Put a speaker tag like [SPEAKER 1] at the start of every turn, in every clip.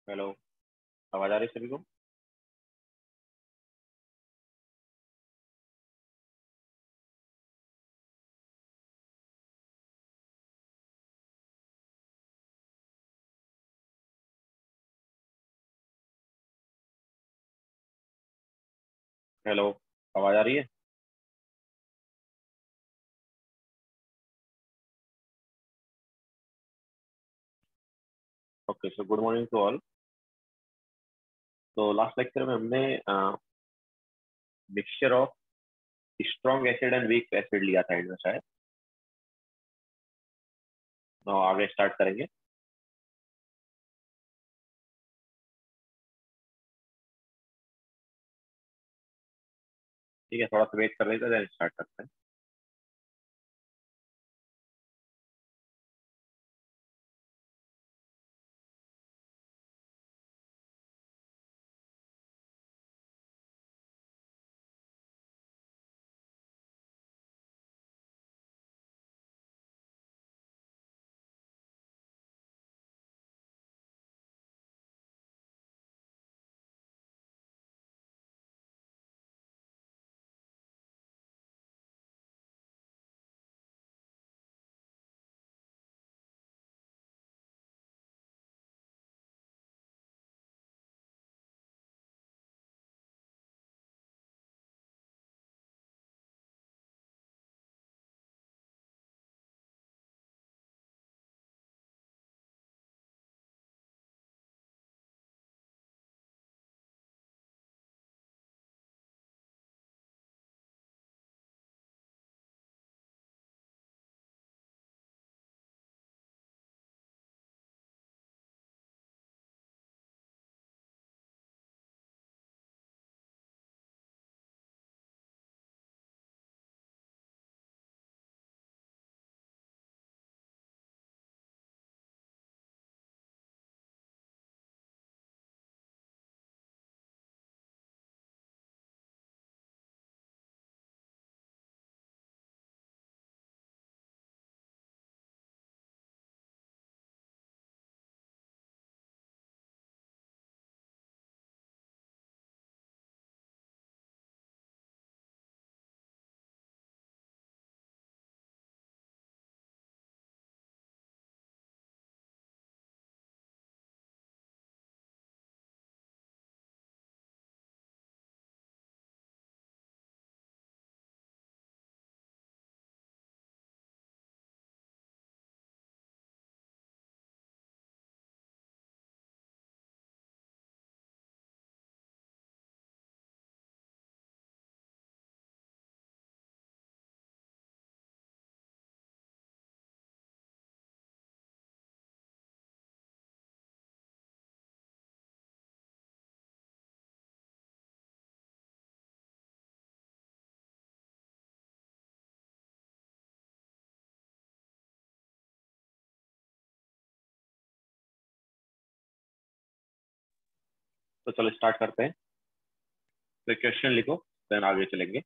[SPEAKER 1] Hello. आवाज आ रही है सभी को? हेलो। आवाज आ रही है? Okay, so good morning to all. तो लास्ट लेक्चर में हमने mixture of strong acid and weak acid लिया था इनमें शायद। तो आगे स्टार्ट करेंगे। ठीक है, थोड़ा सा वेट कर लेते हैं, देन स्टार्ट करते हैं। तो चलो स्टार्ट करते हैं। तो क्वेश्चन लिखो, देन आगे चलेंगे।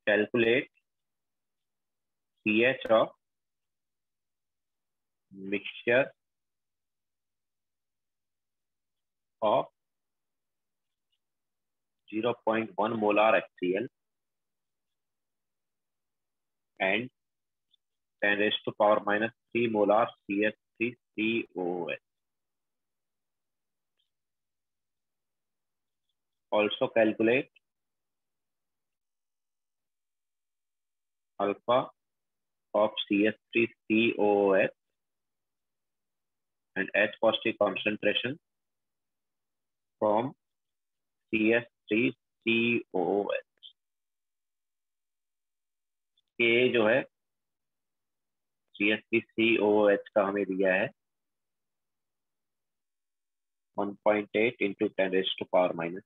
[SPEAKER 1] Calculate pH of mixture of 0.1 molar HCl and 10⁻³ molar CH3COOH. Also calculate alpha of CH3COOH and H positive concentration from CH3COOH. के जो है CH3COOH का हमें दिया है 1.8 इंटू 10⁻⁻⁵.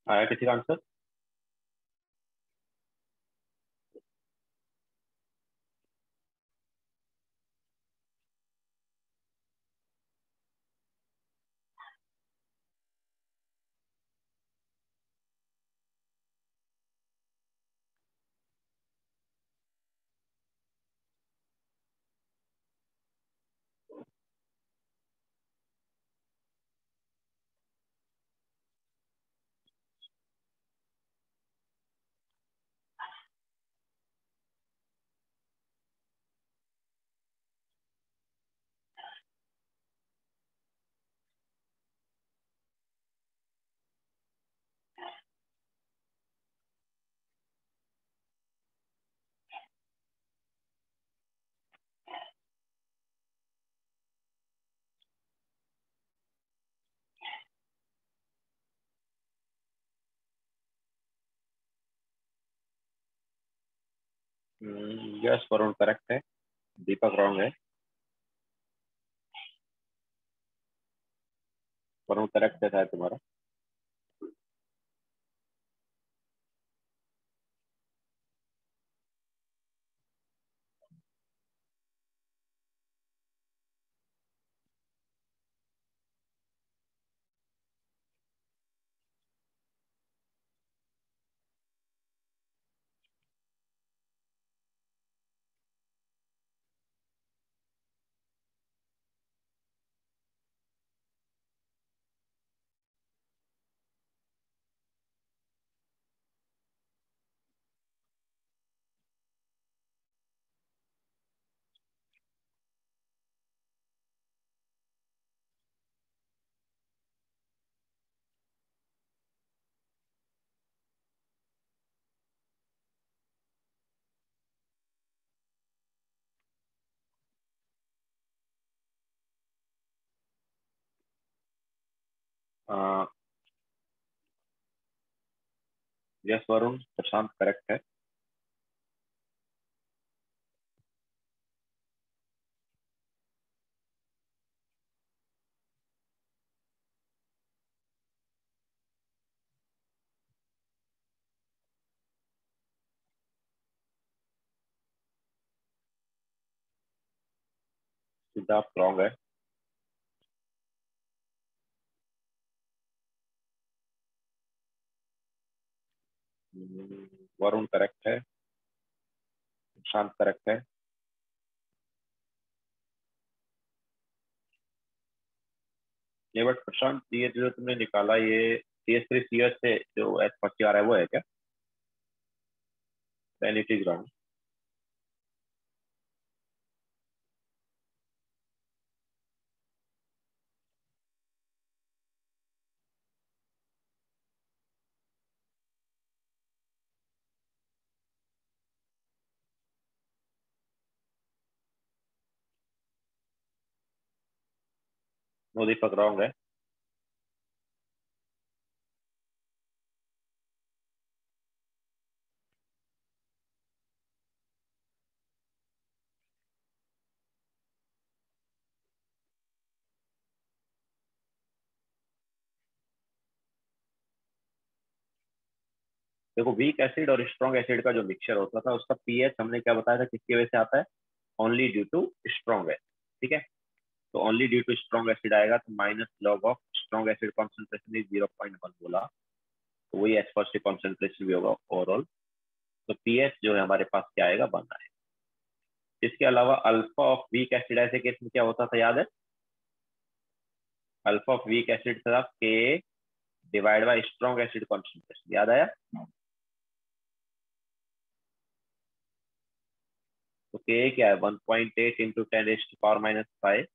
[SPEAKER 1] आया किसी का आंसर? यस, वरुण करेक्ट है। दीपक रॉन्ग है। वरुण करेक्ट है शायद तुम्हारा। यस वरुण, प्रशांत करेक्ट है। सिद्धार्थ रॉन्ग है। वरुण करेक्ट है। प्रशांत करेक्ट है। ये बट प्रशांत, ये जो तुमने निकाला ये CS3 CS से जो S40 आ रहा है वो है क्या? Sanity ground. वो दीपक रॉन्ग है। देखो, वीक एसिड और स्ट्रॉन्ग एसिड का जो मिक्सचर होता था उसका पीएच हमने क्या बताया था, किसकी वजह से आता है? Only due to strong acid. ठीक है, तो only due to strong acid आएगा, तो minus log of strong acid concentration is 0.1 बोला, तो वही एस्पर्सिव कॉन्सेंट्रेशन भी होगा ओवरऑल। तो पीएच जो है हमारे पास क्या आएगा, 1 आएगा। इसके अलावा अल्फा ऑफ वीक एसिड ऐसे केस में क्या होता था, याद है? अल्फा ऑफ वीक एसिड था के divide by strong acid concentration, याद आया? तो के क्या है, 1.8 into 10⁻⁻⁵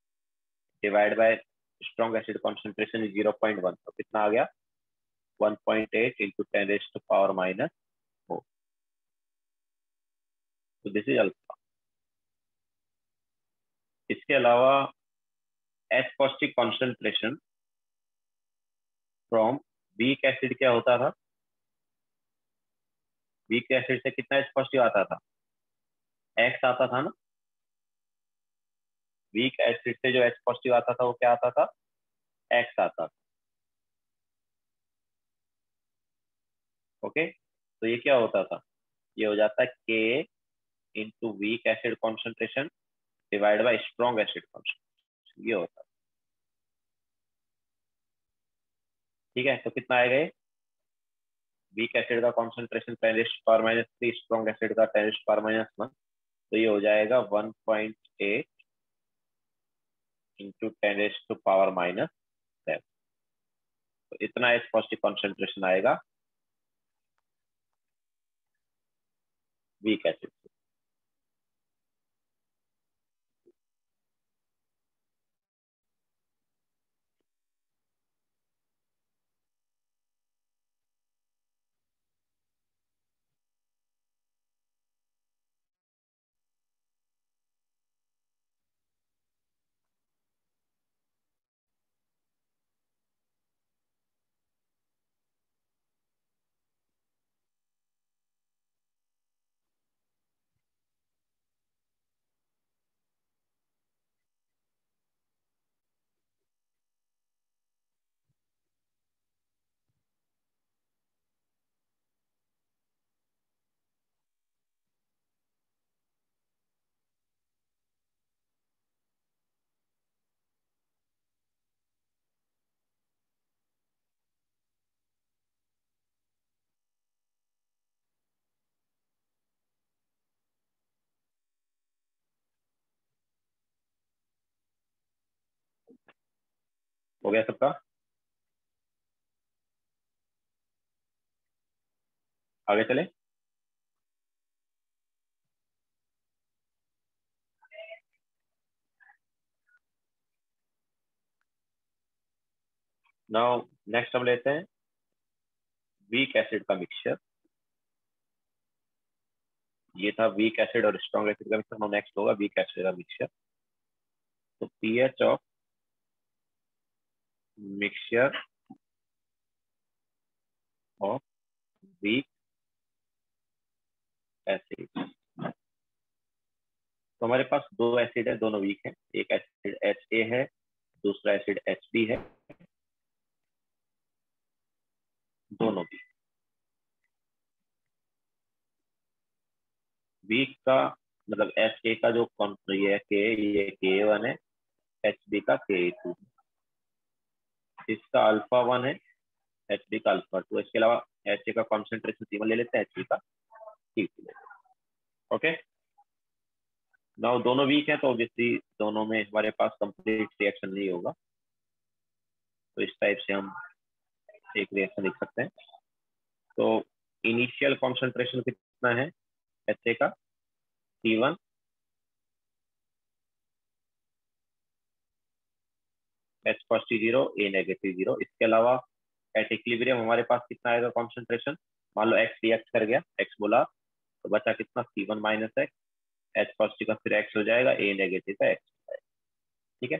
[SPEAKER 1] divide by strong acid concentration is 0.1, तो कितना आ गया? 1.8 इंटू 10⁻⁻⁴। तो दिस इज अल्फा। इसके अलावा S positive concentration from weak acid क्या होता था? वीक एसिड से कितना एस पॉजिटिव आता था? एक्स आता था ना। वीक एसिड से जो एच पॉजिटिव आता था वो क्या आता था? एक्स आता था। ओके, तो ये क्या होता था, ये हो जाता है के into weak acid concentration divide by strong acid concentration, ये होता है। ठीक है, तो कितना आएगा ये, वीक एसिड का कॉन्सेंट्रेशन 10⁻³ स्ट्रॉन्ग एसिड का 10⁻⁻1, तो ये हो जाएगा 1.8 इंटू 10⁻⁻7। तो इतना एच पॉजिटिव कॉन्सेंट्रेशन आएगा वीक एसिड। हो गया सबका, आगे चले। नाउ नेक्स्ट हम लेते हैं वीक एसिड का मिक्सचर। ये था वीक एसिड और स्ट्रॉन्ग एसिड का मिक्सचर, नाउ नेक्स्ट होगा वीक एसिड का मिक्सचर। तो pH of mixture of weak acid. तो हमारे पास दो एसिड है, दोनों वीक है। एक एसिड एच ए है, दूसरा एसिड एच बी है, दोनों भी वीक का। मतलब एच ए का जो ये है के, ये के 1 है, एच बी का के 2, इसका अल्फा 1 है, एच बी का अल्फा 2। इसके अलावा एच ए का कॉन्सेंट्रेशन C1 ले लेते हैं, एच बी का C2 ले लेते हैं। ओके, नाउ दोनों वीक है तो ऑब्वियसली दोनों में हमारे पास कंप्लीट रिएक्शन नहीं होगा, तो इस टाइप से हम एक रिएक्शन लिख सकते हैं। तो इनिशियल कॉन्सेंट्रेशन कितना है एच ए का, C1, एच पॉजिटिव 0, ए नेगेटिव 0। इसके अलावा एट इक्विलिब्रियम हमारे पास कितना आएगा कॉन्सेंट्रेशन, मान लो एक्स रिएक्ट कर गया, एक्स बोला तो बचा कितना, C1 minus x, H positive का फिर एक्स हो जाएगा, ए नेगेटिव का एक्स हो जाएगा। ठीक है,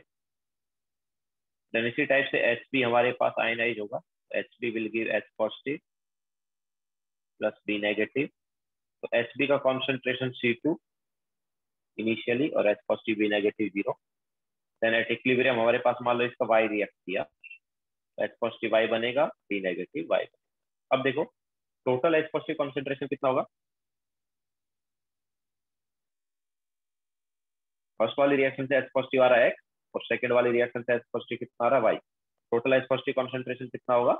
[SPEAKER 1] देन इसी टाइप से एच बी हमारे पास आयनाइज होगा, H B will give H positive plus B negative. तो एच बी का कॉन्सेंट्रेशन C2 इनिशियली और H positive B negative 0। Then at equilibrium हमारे पास मान लो इसका वाई रिएक्ट किया, एच पॉजिटिव वाई बनेगा, बी नेगेटिव वाई। अब देखो टोटल एच पॉजिटिव कॉन्सेंट्रेशन कितना होगा, फर्स्ट वाली रिएक्शन से एच पॉजिटिव आ रहा है एक्स, और सेकंड वाली रिएक्शन से एच पॉजिटिव कितना आ रहा है y. Total H positive concentration कितना होगा,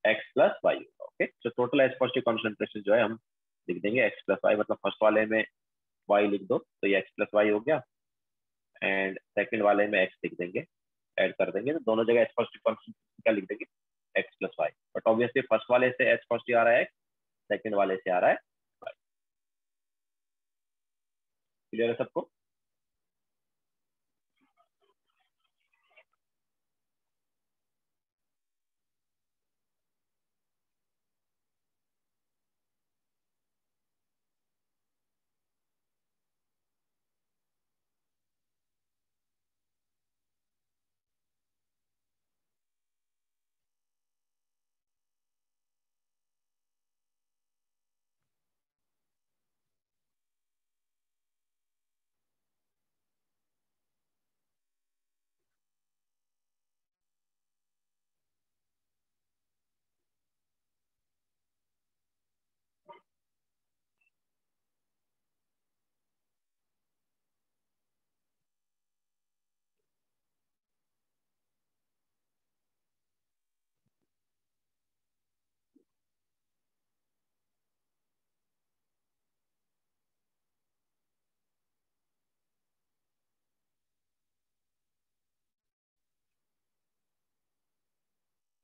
[SPEAKER 1] एक्स प्लस वाई होगा। ओके, तो टोटल एच पॉजिटिव कॉन्सेंट्रेशन जो है हम लिख देंगे एक्स प्लस वाई, मतलब फर्स्ट वाले में वाई लिख दो तो ये एक्स प्लस वाई हो गया, एंड सेकंड वाले में एक्स लिख देंगे, ऐड कर देंगे तो दोनों जगह एच पॉजिटिव कॉन्सेंट्रेशन क्या लिख देंगे, x plus y. But obviously first वाले से एच पॉजिटिव आ रहा है एक्स, सेकंड वाले से आ रहा है वाई। क्लियर है सबको।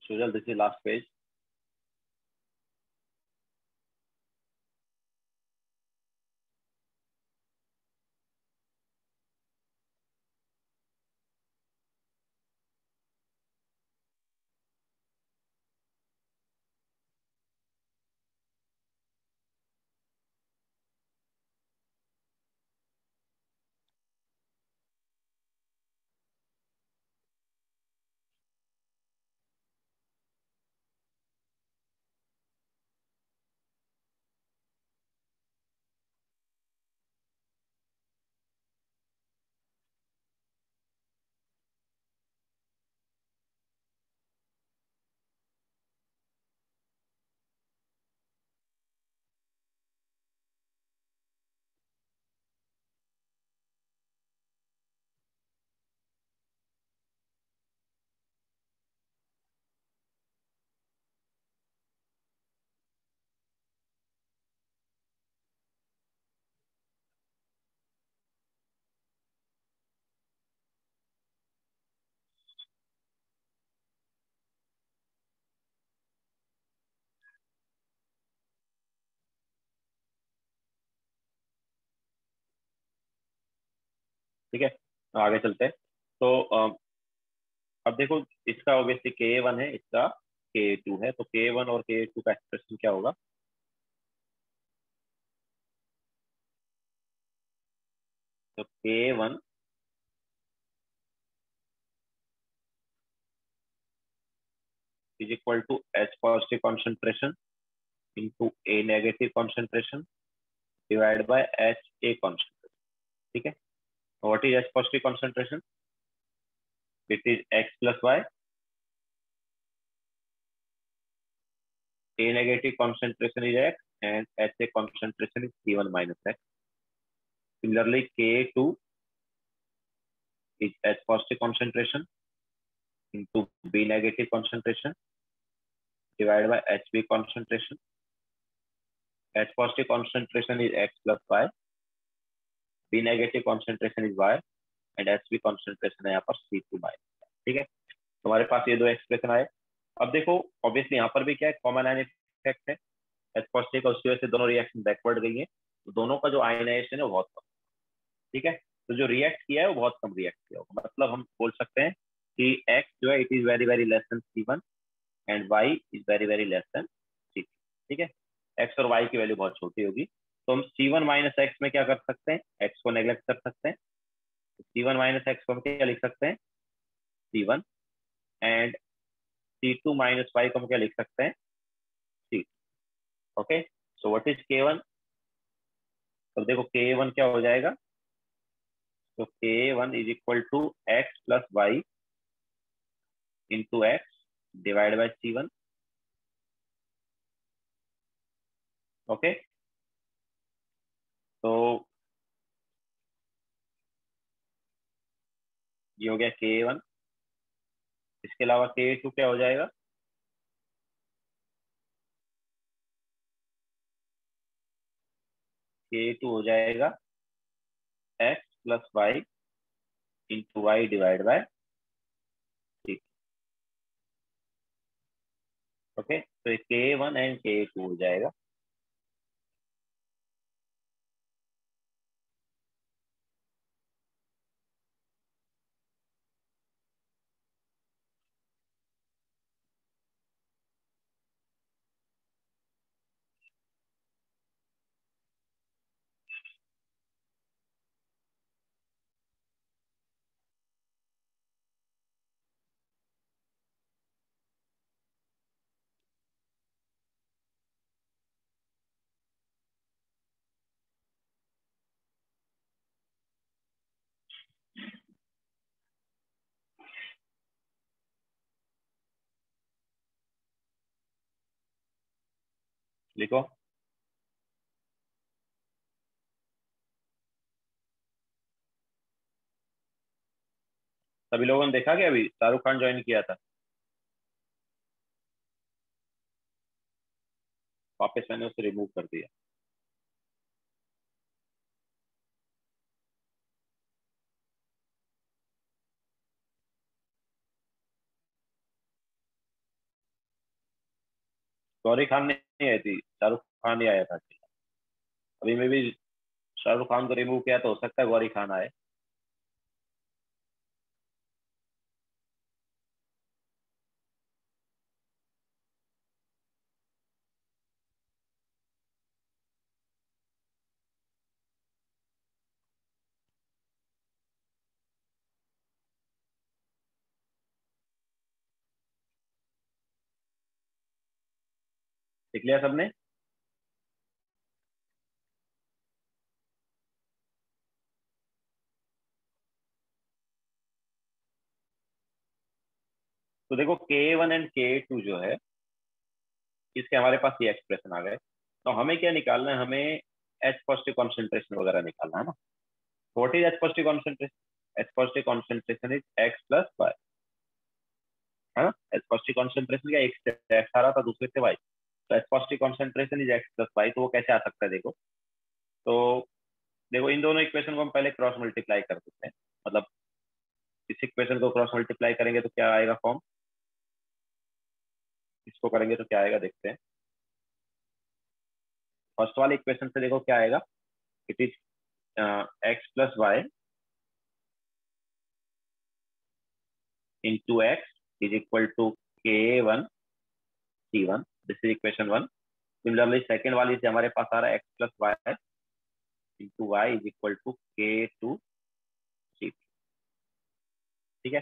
[SPEAKER 1] Sujal this is last page. ठीक है, तो आगे चलते हैं। तो अब देखो, इसका ऑब्वियसली K1 है, इसका K2 है, तो K1 और K2 का एक्सप्रेशन क्या होगा? तो K1 is equal to H positive concentration into A negative concentration divided by H A concentration. ठीक है, तो what is H positive concentration? It is X plus Y. A negative concentration is X and H A concentration is C1 minus X. Similarly, K2 is H positive concentration into B negative concentration divided by HB concentration. H positive concentration is X plus Y, B negative concentration is Y and HB concentration है यहाँ पर C2 minus। ठीक है, तुम्हारे पास ये दो expression आए। अब देखो, ऑब्वियसली यहाँ पर भी क्या है, कॉमन आयन इफेक्ट है, H पॉजिटिव का, उसकी वजह से दोनों रिएक्शन बैकवर्ड गई है, तो दोनों का जो आयनाइजेशन है वो बहुत कम। ठीक है, तो जो रिएक्ट किया है वो बहुत कम रिएक्ट किया होगा, मतलब हम बोल सकते हैं कि X जो है it is very very less then C1 and Y is very very less then C2। ठीक है, X और Y की वैल्यू बहुत छोटी होगी, तो हम C1 माइनस एक्स में क्या कर सकते हैं, X को नेग्लेक्ट कर सकते हैं, C1 माइनस एक्स को हम क्या लिख सकते हैं, C1, and C2 minus Y को हम क्या लिख सकते हैं, C। Okay, so what is K1? तो देखो K1 क्या हो जाएगा, तो K1 is equal to x plus y into x divide by C1। Okay, तो ये हो गया K1। इसके अलावा K2 क्या हो जाएगा, K2 हो जाएगा x plus y into y divide by C। Okay, तो ये K1 एंड K2 हो जाएगा। लिखो, सभी लोगों ने देखा कि अभी शाहरुख खान ज्वाइन किया था, वापस मैंने उसे रिमूव कर दिया। गौरी खान नहीं आई थी, शाहरुख खान ही आया था। अभी में भी शाहरुख खान को रिमूव किया तो हो सकता है गौरी खान आए। लिख लिया सबने? तो देखो K1 एंड K2 जो है, इसके हमारे पास ये एक्सप्रेशन आ गए। तो हमें क्या निकालना है? हमें एच पॉजिटिव कॉन्सेंट्रेशन वगैरह निकालना है ना। What is H positive concentration? H positive concentration is x plus y, है ना। एच पॉजिटिव कॉन्सेंट्रेशन क्या, एक से एक्स आ रहा था, दूसरे से वाई। तो H positive concentration is x plus y. तो वो कैसे आ सकता है देखो। तो देखो, इन दोनों इक्वेशन को हम पहले क्रॉस मल्टीप्लाई कर देते हैं। मतलब इस इक्वेशन को क्रॉस मल्टीप्लाई करेंगे तो क्या आएगा फॉर्म, इसको करेंगे तो क्या आएगा देखते हैं। फर्स्ट वाले इक्वेशन से देखो क्या आएगा। It is x plus y into x is equal to K1 C1। This is equation one. Similarly second वाली से हमारे पास आ रहा है x plus y into y is equal to K2 C। ठीक है।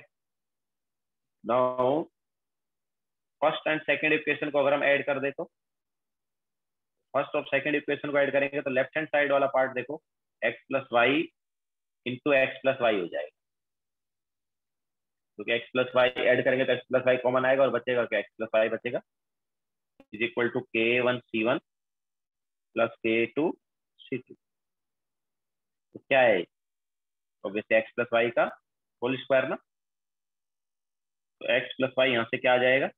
[SPEAKER 1] Now first and second equation को अगर हम ऐड कर दे तो, फर्स्ट और सेकेंड इक्वेशन को ऐड करेंगे तो लेफ्ट हैंड साइड वाला पार्ट देखो, x plus y into x plus y हो जाएगा। क्योंकि एक्स प्लस वाई ऐड करेंगे तो एक्स प्लस वाई कॉमन आएगा और बचेगा क्या, एक्स प्लस वाई बचेगा। Is equal to K1 C1 plus K2 C2। तो क्या है, ऑब्वियसली एक्स प्लस वाई का होल स्क्वायर ना। तो एक्स प्लस वाई यहाँ से क्या आ जाएगा,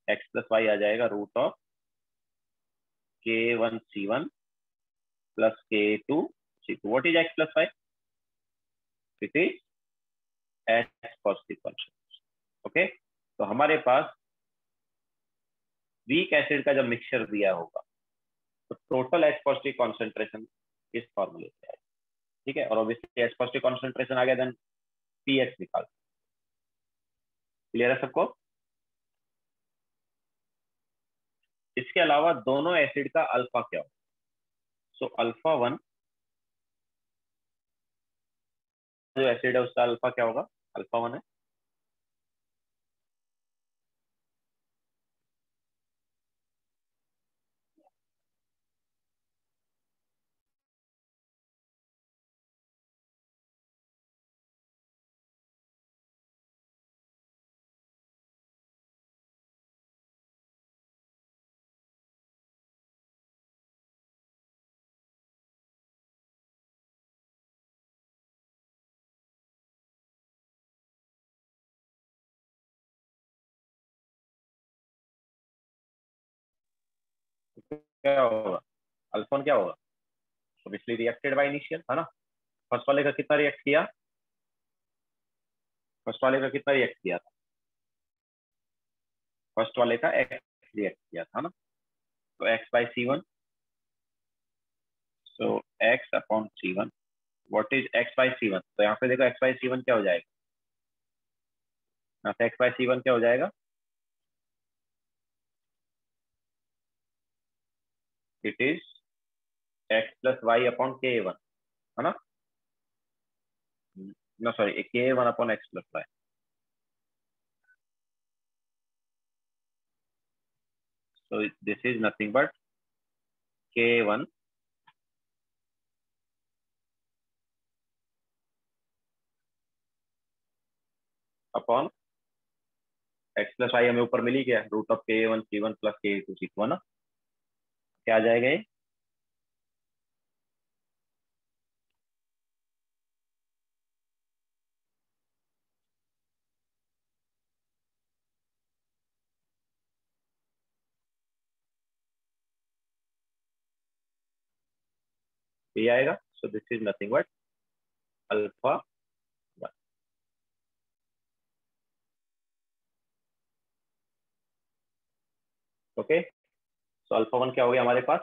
[SPEAKER 1] एक्स प्लस वाई आ जाएगा root of K1 C1 plus K2 C2। What is x plus y? It is H positive concentration. Okay. तो हमारे पास वीक एसिड का जब मिक्सचर दिया होगा तो टोटल एच पॉजिटिव कॉन्सेंट्रेशन इस फॉर्मूले से आएगा। ठीक है। और ऑब्वियसली एच पॉजिटिव कॉन्सेंट्रेशन आ गया, देन पीएच निकाल। क्लियर है सबको? इसके अलावा दोनों एसिड का अल्फा क्या होगा? सो अल्फा वन जो एसिड है उसका अल्फा क्या होगा? अल्फा वन है। तो क्या होगा, अल्फा वन क्या होगा? ऑब्वियसली रिएक्टेड बाय इनिशियल, है ना। फर्स्ट वाले का कितना रिएक्ट किया, फर्स्ट वाले का कितना रिएक्ट किया था? फर्स्ट वाले का एक्स रिएक्ट किया था ना। तो x by C1। So x upon C1। What is x by C1? तो यहाँ पे देखो एक्स बाई C1 क्या हो जाएगा, यहाँ पे एक्स बाई C1 क्या हो जाएगा? It is x plus y upon K1, है ना। No sorry, K1 upon x plus y. So this is nothing but K1 upon x plus y. हमें ऊपर मिल ही गया, root of K1 C1 plus K2 C2, है ना। क्या आ जाएगा ये? ये आएगा। सो this is nothing but alpha one. Okay. तो अल्फा वन क्या हो गया हमारे पास,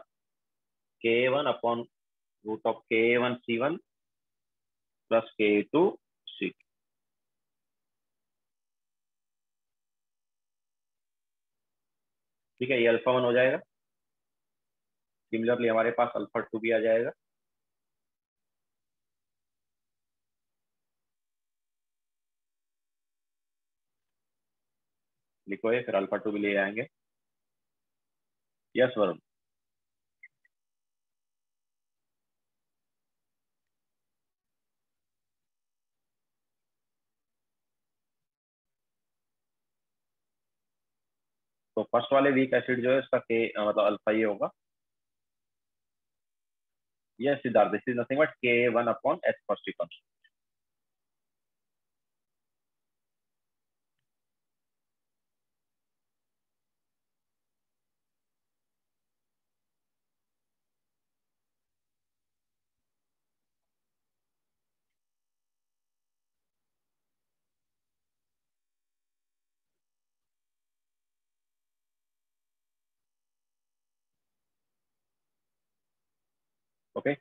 [SPEAKER 1] K1/√of K1C1 प्लस K2C2। ठीक है, ये अल्फा वन हो जाएगा। सिमिलरली हमारे पास अल्फा टू भी आ जाएगा। लिखो ये, फिर अल्फा टू भी ले आएंगे। यस वरुण। तो फर्स्ट वाले वीक एसिड जो है उसका के मतलब अल्फा ये होगा। Yes Siddharth, this is nothing but K1/H first constant. Okay,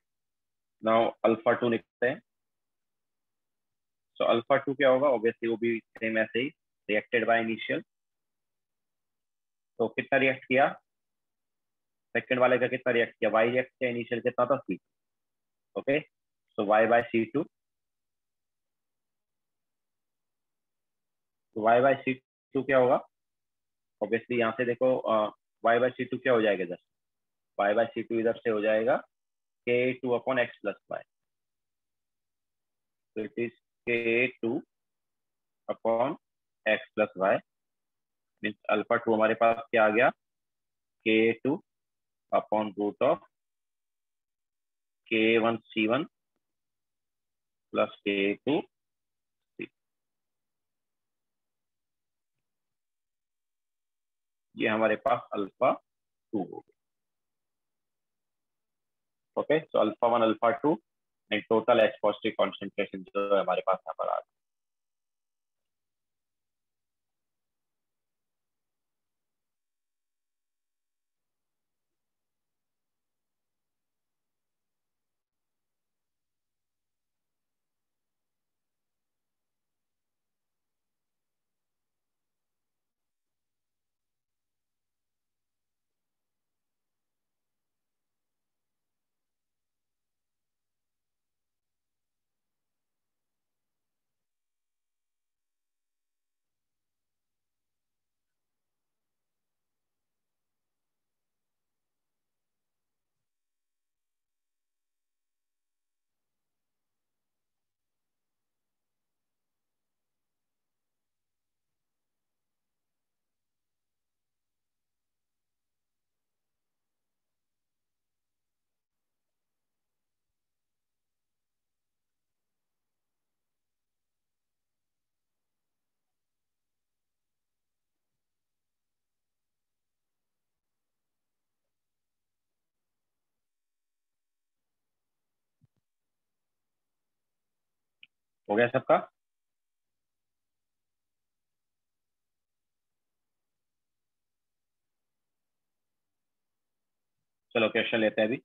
[SPEAKER 1] now alpha two लिखते हैं। सो अल्फा टू क्या होगा, ऑब्वियसली वो भी सेम ऐसे ही, रिएक्टेड बाय इनिशियल। तो कितना रिएक्ट किया, सेकंड वाले का कितना रिएक्ट किया, वाई रिएक्ट किया, इनिशियल कितना था, सी। ओके, सो y/C2, तो y/C2 क्या होगा, ऑब्वियसली यहाँ से देखो y/C2 क्या हो जाएगा, इधर y/C2 इधर से हो जाएगा K2/X+Y। तो it is K2/X+Y, means alpha two हमारे पास क्या आ गया, K2/√K1C1 प्लस K2C। ये हमारे पास अल्फा टू हो गया। Okay, so alpha one alpha two and total H positive concentration जो है हमारे पास यहाँ पर आ गया। हो गया सबका। चलो क्वेश्चन लेते हैं अभी।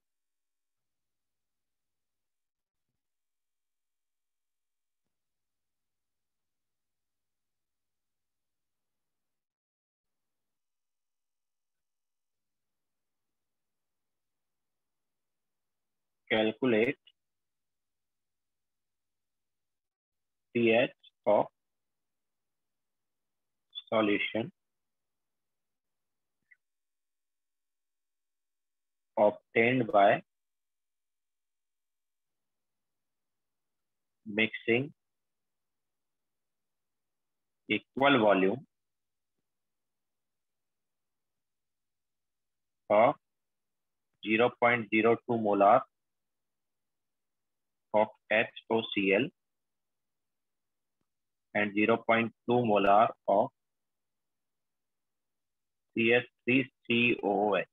[SPEAKER 1] Calculate pH of solution obtained by mixing equal volume of 0.02 molar of HOCl and 0.2 molar of CH3COOH।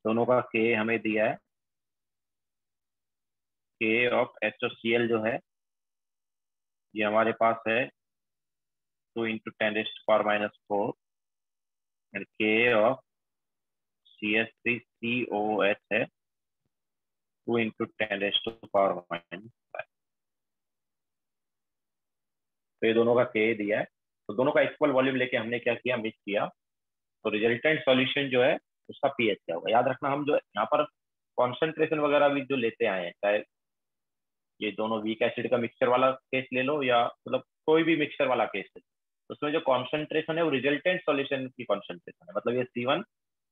[SPEAKER 1] दोनों का K हमें दिया है। K ऑफ HOCl जो है ये हमारे पास है 2 × 10⁻⁴ एंड K ऑफ CH3COOH है 2 इंटू 10⁻⁻⁻⁵ तो ये दोनों का के दिया है, तो दोनों का इक्वल वॉल्यूम लेके हमने क्या किया, मिक्स किया। तो रिजल्टेंट सॉल्यूशन जो है उसका पीएच क्या होगा। याद रखना हम जो यहाँ पर कॉन्सेंट्रेशन वगैरह भी जो लेते आए हैं, चाहे ये दोनों वीक एसिड का मिक्सचर वाला केस ले लो या मतलब कोई भी मिक्सचर वाला केस ले लो, तो उसमें जो कॉन्सेंट्रेशन है वो रिजल्टेंट सॉल्यूशन की कॉन्सेंट्रेशन है। मतलब ये C1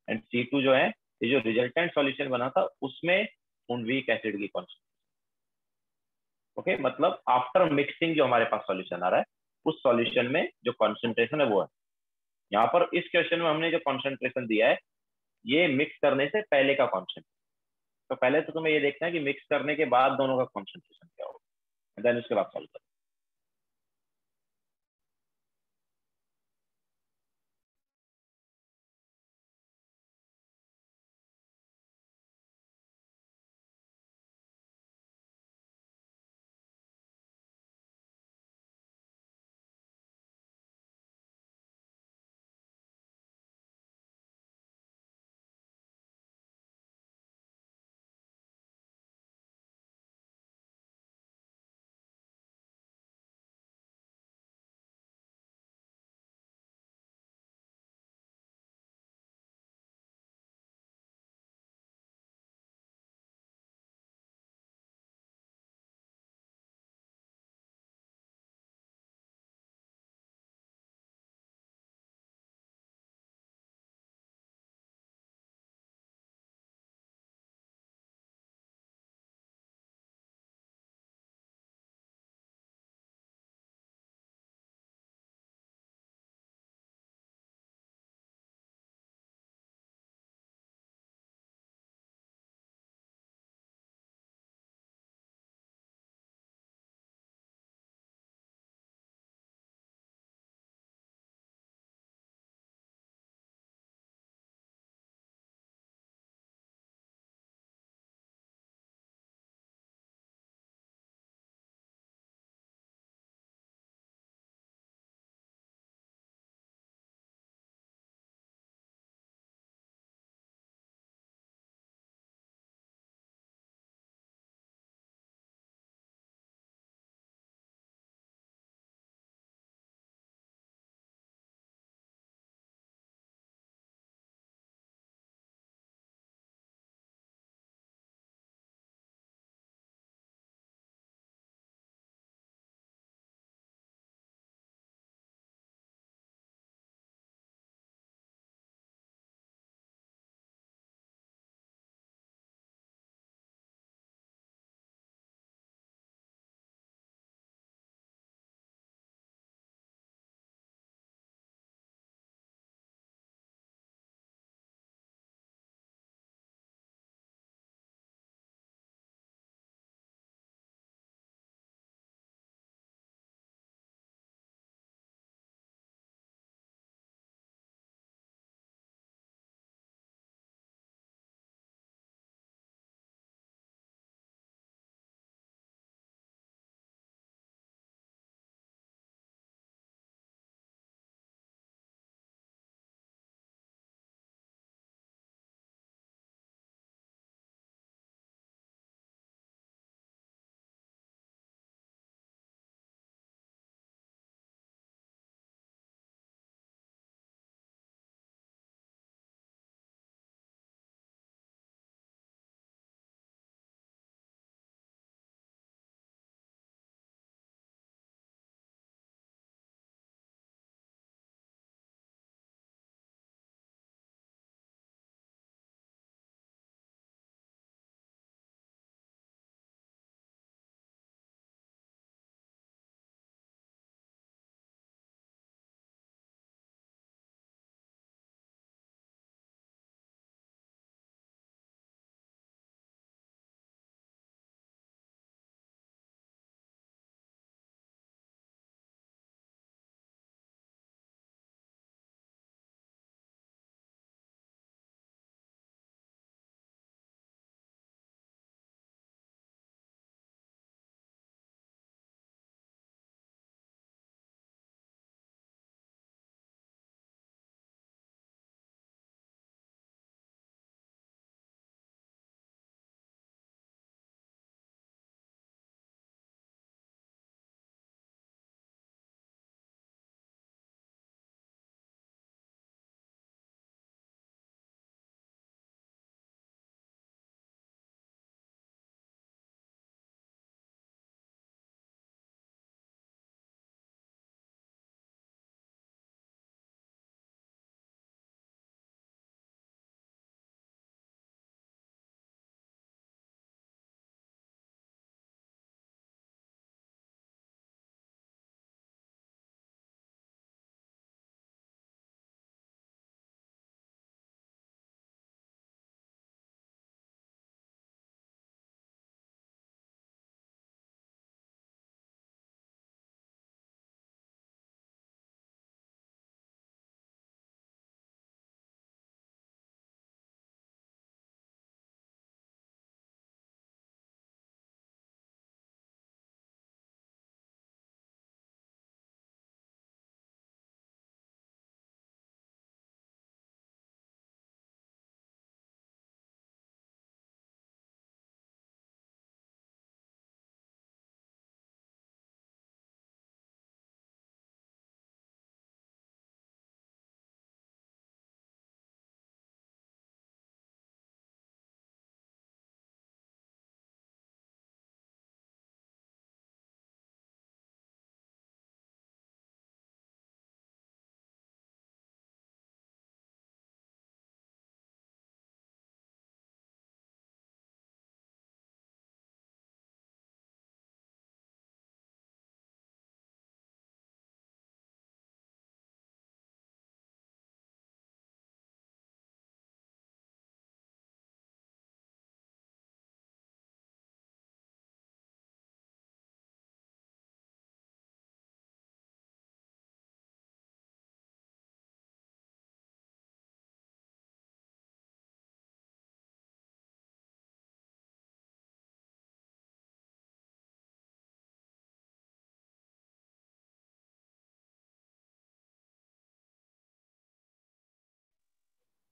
[SPEAKER 1] एंड C2 जो है, ये जो रिजल्टेंट सॉल्यूशन बना था उसमें उन वीक एसिड की कॉन्सेंट्रेशन। ओके, मतलब आफ्टर मिक्सिंग जो हमारे पास सॉल्यूशन आ रहा है उस सॉल्यूशन में जो कॉन्सेंट्रेशन है वो है। यहाँ पर इस क्वेश्चन में हमने जो कॉन्सेंट्रेशन दिया है ये मिक्स करने से पहले का कॉन्सेंट्रेशन। तो पहले तो तुम्हें ये देखना है कि मिक्स करने के बाद दोनों का कॉन्सेंट्रेशन क्या होगा, देन उसके बाद सॉल्व करना।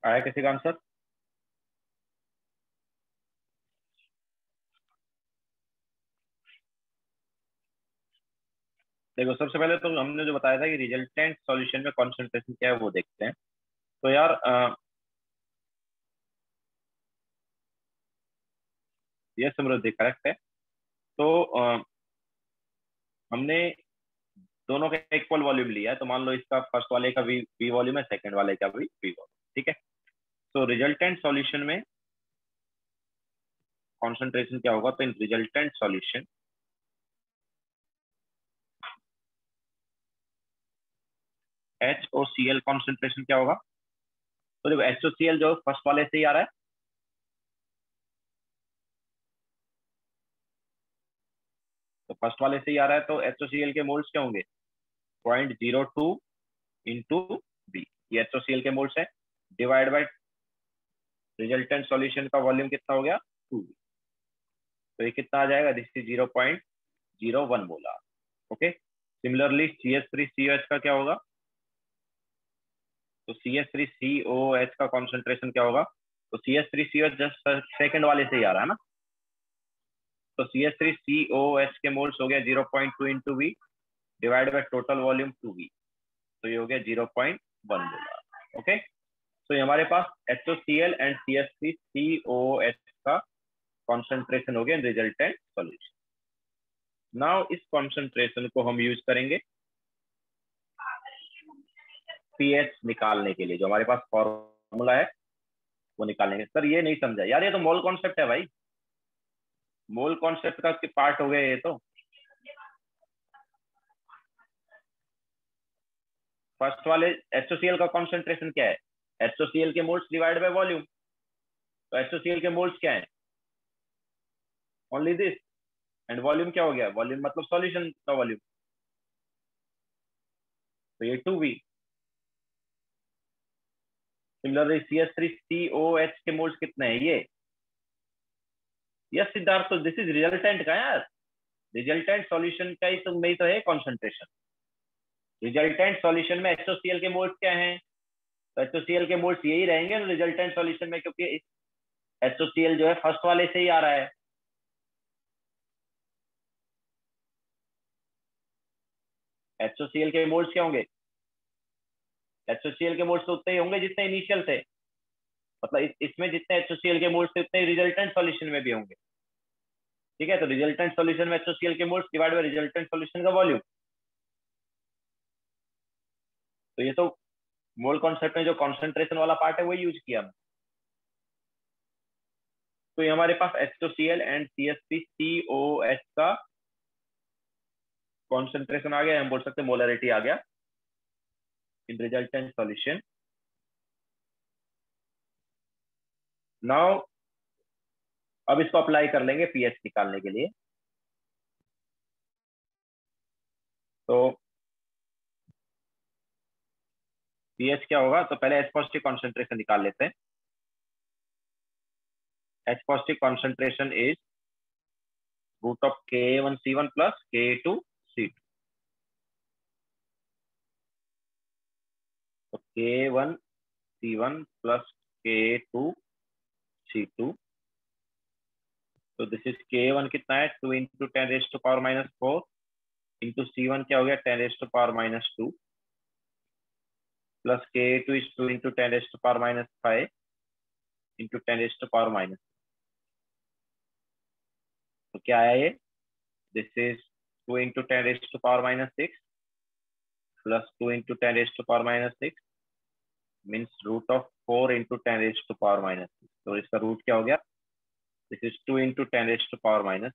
[SPEAKER 1] आया किसी का आंसर? देखो सबसे पहले तो हमने जो बताया था कि रिजल्टेंट सॉल्यूशन में कॉन्सेंट्रेशन क्या है वो देखते हैं। तो यार ये समृद्धि करेक्ट है। तो हमने दोनों का इक्वल वॉल्यूम लिया है, तो मान लो इसका फर्स्ट वाले का वी वी वॉल्यूम है, सेकंड वाले का भी वी वॉल्यूम, ठीक है। तो रिजल्टेंट सॉल्यूशन में कॉन्सेंट्रेशन क्या होगा? तो इन रिजल्टेंट सॉल्यूशन HOCl कॉन्सेंट्रेशन क्या होगा? तो देखो HOCl जो फर्स्ट वाले से ही आ रहा है, तो फर्स्ट वाले से ही आ रहा है, तो HOCl के मोल्स क्या होंगे? 0.02 इंटू बी, ये HOCl के मोल्स है, डिवाइड बाई रिजल्टेंट सॉल्यूशन का वॉल्यूम कितना हो गया? 2b। तो ये कितना आ जाएगा? This is 0.01 molar. Okay. Similarly CH3COH का क्या होगा? तो CH3COH का कॉन्सेंट्रेशन क्या होगा? तो CH3COH जस्ट सेकंड वाले से ही आ रहा है ना, तो CH3COH के मोल्स हो गया 0.2 into V divide by total volume 2v, तो ये हो गया 0.1 मोलार। ओके। तो ये हमारे पास HOCl एंड CH3COH का कॉन्सेंट्रेशन हो गया इन रिजल्टेंट सॉल्यूशन। नाउ इस कॉन्सेंट्रेशन को हम यूज करेंगे पीएच निकालने के लिए, जो हमारे पास फॉर्मूला है वो निकालेंगे। सर ये नहीं समझा यार, ये तो मोल कॉन्सेप्ट है भाई, मोल कॉन्सेप्ट का पार्ट हो गया ये तो। फर्स्ट वाले HOCl का कॉन्सेंट्रेशन क्या है? HOCl के मोल्स डिवाइड बाय वॉल्यूम, तो HOCl के मोल्स क्या है? Only this. एंड वॉल्यूम क्या हो गया? वॉल्यूम मतलब सॉल्यूशन का वॉल्यूम, तो ये 2v। सिमिलरली CH3COH के मोल्स कितने हैं? ये यस सिद्धार्थ, तो दिस इज रिजल्टेंट का यार, रिजल्टेंट सॉल्यूशन का ही तो में ही तो है कॉन्सेंट्रेशन। रिजल्टेंट सॉल्यूशन में HOCl के मोल्स क्या हैं? तो HOCl के मोल्स यही रहेंगे रिजल्टेंट सॉल्यूशन में, क्योंकि HOCl जो है फर्स्ट वाले से ही आ रहा है। HOCl के मोल्स क्या होंगे? HOCl के मोल्स तो उतने ही होंगे जितने इनिशियल थे, मतलब इसमें जितने HOCl के मोल्स थे उतने रिजल्टेंट सॉल्यूशन में भी होंगे। ठीक है, तो रिजल्टेंट सॉल्यूशन में HOCl के moles divide by resultant solution का वॉल्यूम। तो ये तो मोल कॉन्सेप्ट में जो कॉन्सेंट्रेशन वाला पार्ट है वही यूज किया हमने। तो ये हमारे पास HOCl एंड CH3COH का कॉन्सेंट्रेशन आ गया, हम बोल सकते हैं मोलरिटी आ गया इन रिजल्टेंट सॉल्यूशन। नाउ अब इसको अप्लाई कर लेंगे पीएच निकालने के लिए। तो पीएच क्या होगा? तो पहले H पॉजिटिव कॉन्सेंट्रेशन निकाल लेते हैं। H positive concentration is root of Ka1C1 plus Ka2C2। तो K1C1 प्लस K2C2, तो दिस इज K1 कितना है? 2 इंटू 10⁻⁻⁴ इंटू C1 क्या हो गया? 10⁻⁻2 plus K2 is 2 into 10⁻⁵ into 10⁻⁻। तो क्या आया ये? This is 2 into 10⁻⁻⁶ plus 2 into 10⁻⁻⁶ means root of 4 into 10⁻⁻⁶। तो इसका रूट क्या हो गया? This is 2 into 10⁻⁻3।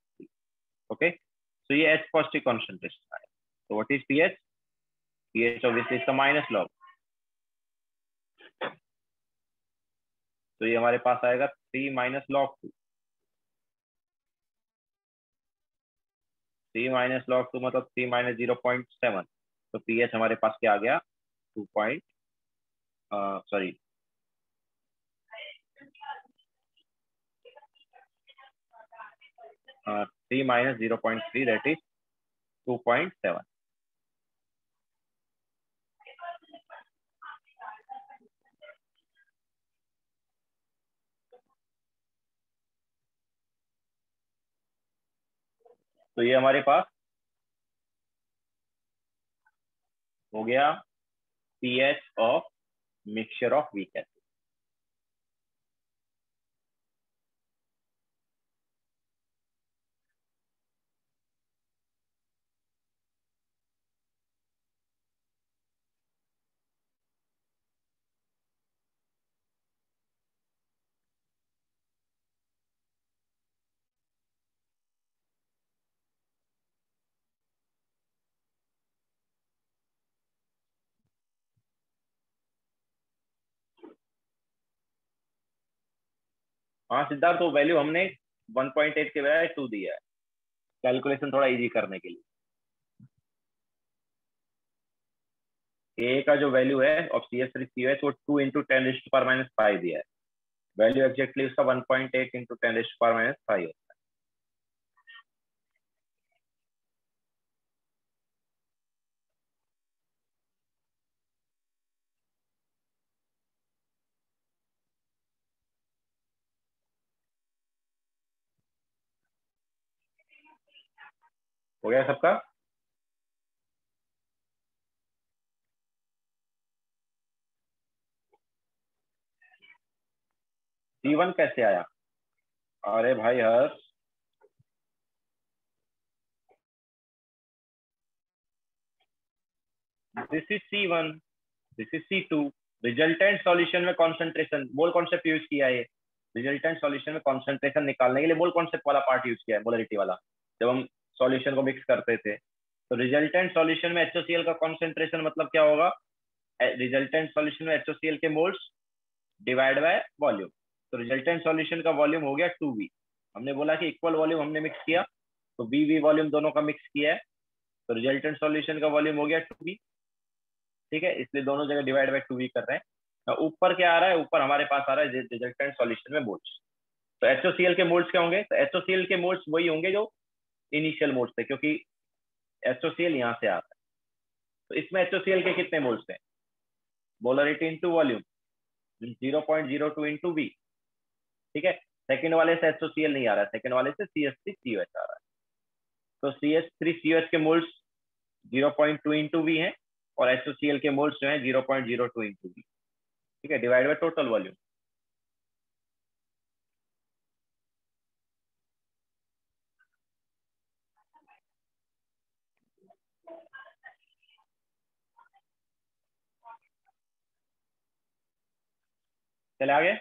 [SPEAKER 1] ओके, तो ये H पॉजिटिव कॉन्सेंट्रेशन आया। तो what is pH? PH obviously इसका माइनस लॉग, तो ये हमारे पास आएगा 3 माइनस लॉग 2। 3 माइनस लॉग 2 मतलब 3 माइनस 0.7। तो पीएच हमारे पास क्या आ गया? 2 point sorry 3 minus 0.3 that is 2.7। तो ये हमारे पास हो गया pH of mixture of weak acid. हाँ सिद्धार्थ, तो वैल्यू हमने 1.8 के बजाय 2 दिया है, कैलकुलेशन थोड़ा इजी करने के लिए। ए का जो वैल्यू है ऑफ CH3COH वो 2 इंटू 10⁻⁵ दिया है। वैल्यू एग्जैक्टली उसका 1.8 इंटू 10⁻⁵ होता है। हो गया सबका? C1 कैसे आया? अरे भाई Harsh, this is C1, this is C2। Resultant solution में कॉन्सेंट्रेशन, मोल कॉन्सेप्ट यूज किया है। रिजल्टेंट सॉल्यूशन में कॉन्सेंट्रेशन निकालने के लिए मोल कॉन्सेप्ट वाला पार्ट यूज किया है, मोलरिटी वाला, जब हम सॉल्यूशन को मिक्स करते थे। तो रिजल्टेंट सॉल्यूशन में HOCl का कॉन्सेंट्रेशन मतलब क्या होगा? रिजल्टेंट सॉल्यूशन में HOCl के मोल्स डिवाइड बाय वॉल्यूम। तो रिजल्टेंट सॉल्यूशन का वॉल्यूम हो गया 2V। हमने बोला कि इक्वल वॉल्यूम हमने मिक्स किया, तो V वॉल्यूम दोनों का मिक्स किया है, तो रिजल्टेंट सॉल्यूशन का वॉल्यूम हो गया 2V। ठीक है, इसलिए दोनों जगह डिवाइड बाय 2V कर रहे हैं। तो ऊपर क्या आ रहा है? ऊपर हमारे पास आ रहा है रिजल्टेंट सॉल्यूशन में मोल्स। तो HOCl के मोल्स क्या होंगे? तो HOCl के मोल्स वही होंगे जो इनिशियल मोल्स थे, क्योंकि HOCl यहाँ से आता है। तो इसमें HOCl के कितने मोल्स थे? Molarity into volume 0.02 into V। ठीक है, सेकंड वाले से HOCl नहीं आ रहा है, सेकंड वाले से CH3COH आ रहा है। तो CH3COH के मोल्स 0.2 इंटू V है, और HOCl के मोल्स जो है 0.02 इंटू V। ठीक है, डिवाइड बाय टोटल वॉल्यूम। चले आगे।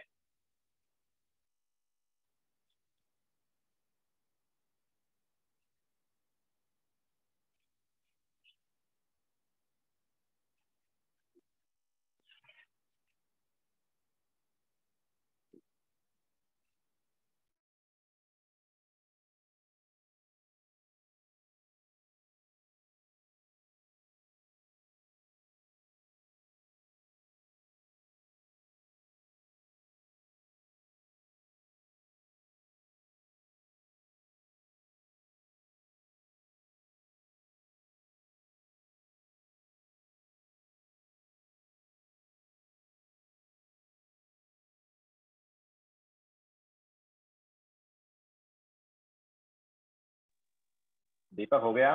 [SPEAKER 1] दीपक हो गया?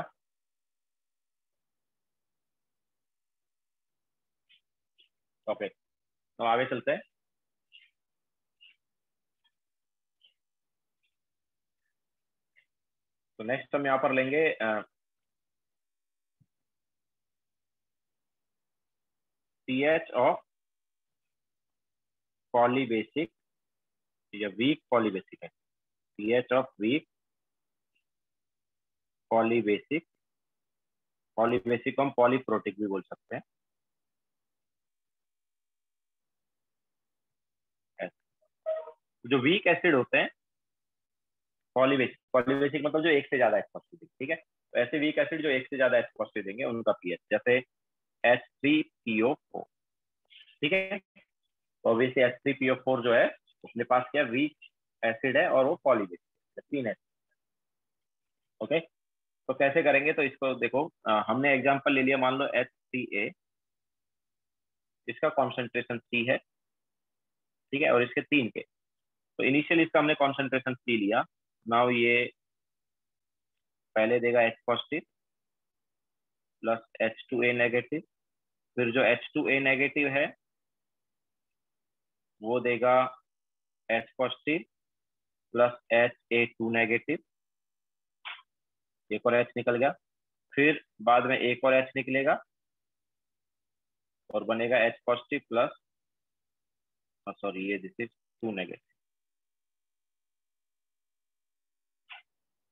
[SPEAKER 1] ओके, तो आगे चलते हैं। तो नेक्स्ट हम यहाँ पर लेंगे पीएच ऑफ पॉलीबेसिक या वीक पॉलीबेसिक है। PH of weak polybasic, polybasic को हम पॉलीप्रोटिक भी बोल सकते हैं। जो वीक एसिड होते हैं, पॉलीबेसिक, पॉलीबेसिक मतलब जो एक से ज्यादा एच। ठीक है, तो ऐसे वीक एसिड जो एक से ज्यादा एच देंगे उनका पीएच, जैसे H3PO4। ठीक है, तो ऑब्वियसली H3PO4 जो है उसके पास क्या वीक एसिड है और वो पॉलीबेसिक, 3 एसिड। ओके, तो कैसे करेंगे? तो इसको देखो, हमने एग्जांपल ले लिया, मान लो HCA, इसका कॉन्सेंट्रेशन C है। ठीक है, और इसके 3 के, तो इनिशियली इसका हमने कॉन्सेंट्रेशन C लिया। नाउ ये पहले देगा H positive plus H2A negative, फिर जो H2A नेगेटिव है वो देगा H positive plus HA2 negative, एक और H निकल गया, फिर बाद में एक और H निकलेगा और बनेगा H पॉजिटिव प्लस, सॉरी ये दिस इज 2 नेगेटिव,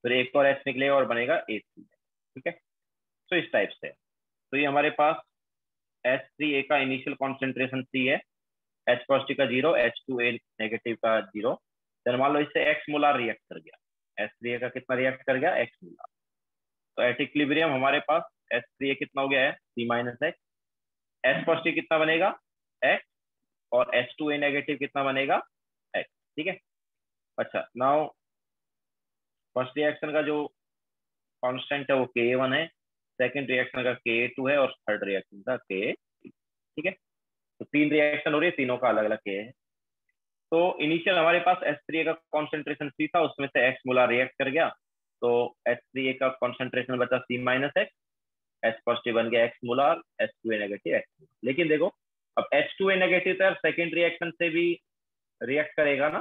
[SPEAKER 1] फिर एक और H निकलेगा और बनेगा A3। ठीक है, तो इस टाइप से। तो ये हमारे पास H3A का इनिशियल कॉन्सेंट्रेशन C है, H पॉजिटिव का 0, H2A नेगेटिव का 0। देन मान लो इससे X मोलार रिएक्ट कर गया, H3A का कितना रिएक्ट कर गया, X मोलार। तो एट इक्विलिब्रियम हमारे पास H3A कितना हो गया है, C minus X। H positive कितना बनेगा, X, और H2A नेगेटिव कितना बनेगा, X। ठीक है, अच्छा नाउ फर्स्ट रिएक्शन का जो कांस्टेंट है वो Ka1 है, सेकंड रिएक्शन का Ka2 है, और थर्ड रिएक्शन का Ka। ठीक है, तो 3 रिएक्शन हो रही है, तीनों का अलग अलग Ka है। तो इनिशियल हमारे पास H3A का कॉन्सेंट्रेशन C था, उसमें से X मोलार रिएक्ट कर गया, तो H3A का कॉन्सेंट्रेशन बचा C minus X, H positive बन गया X molar, H2A negative X molar. लेकिन देखो अब H2A नेगेटिव तो यार सेकेंड रिएक्शन से भी रिएक्ट करेगा ना,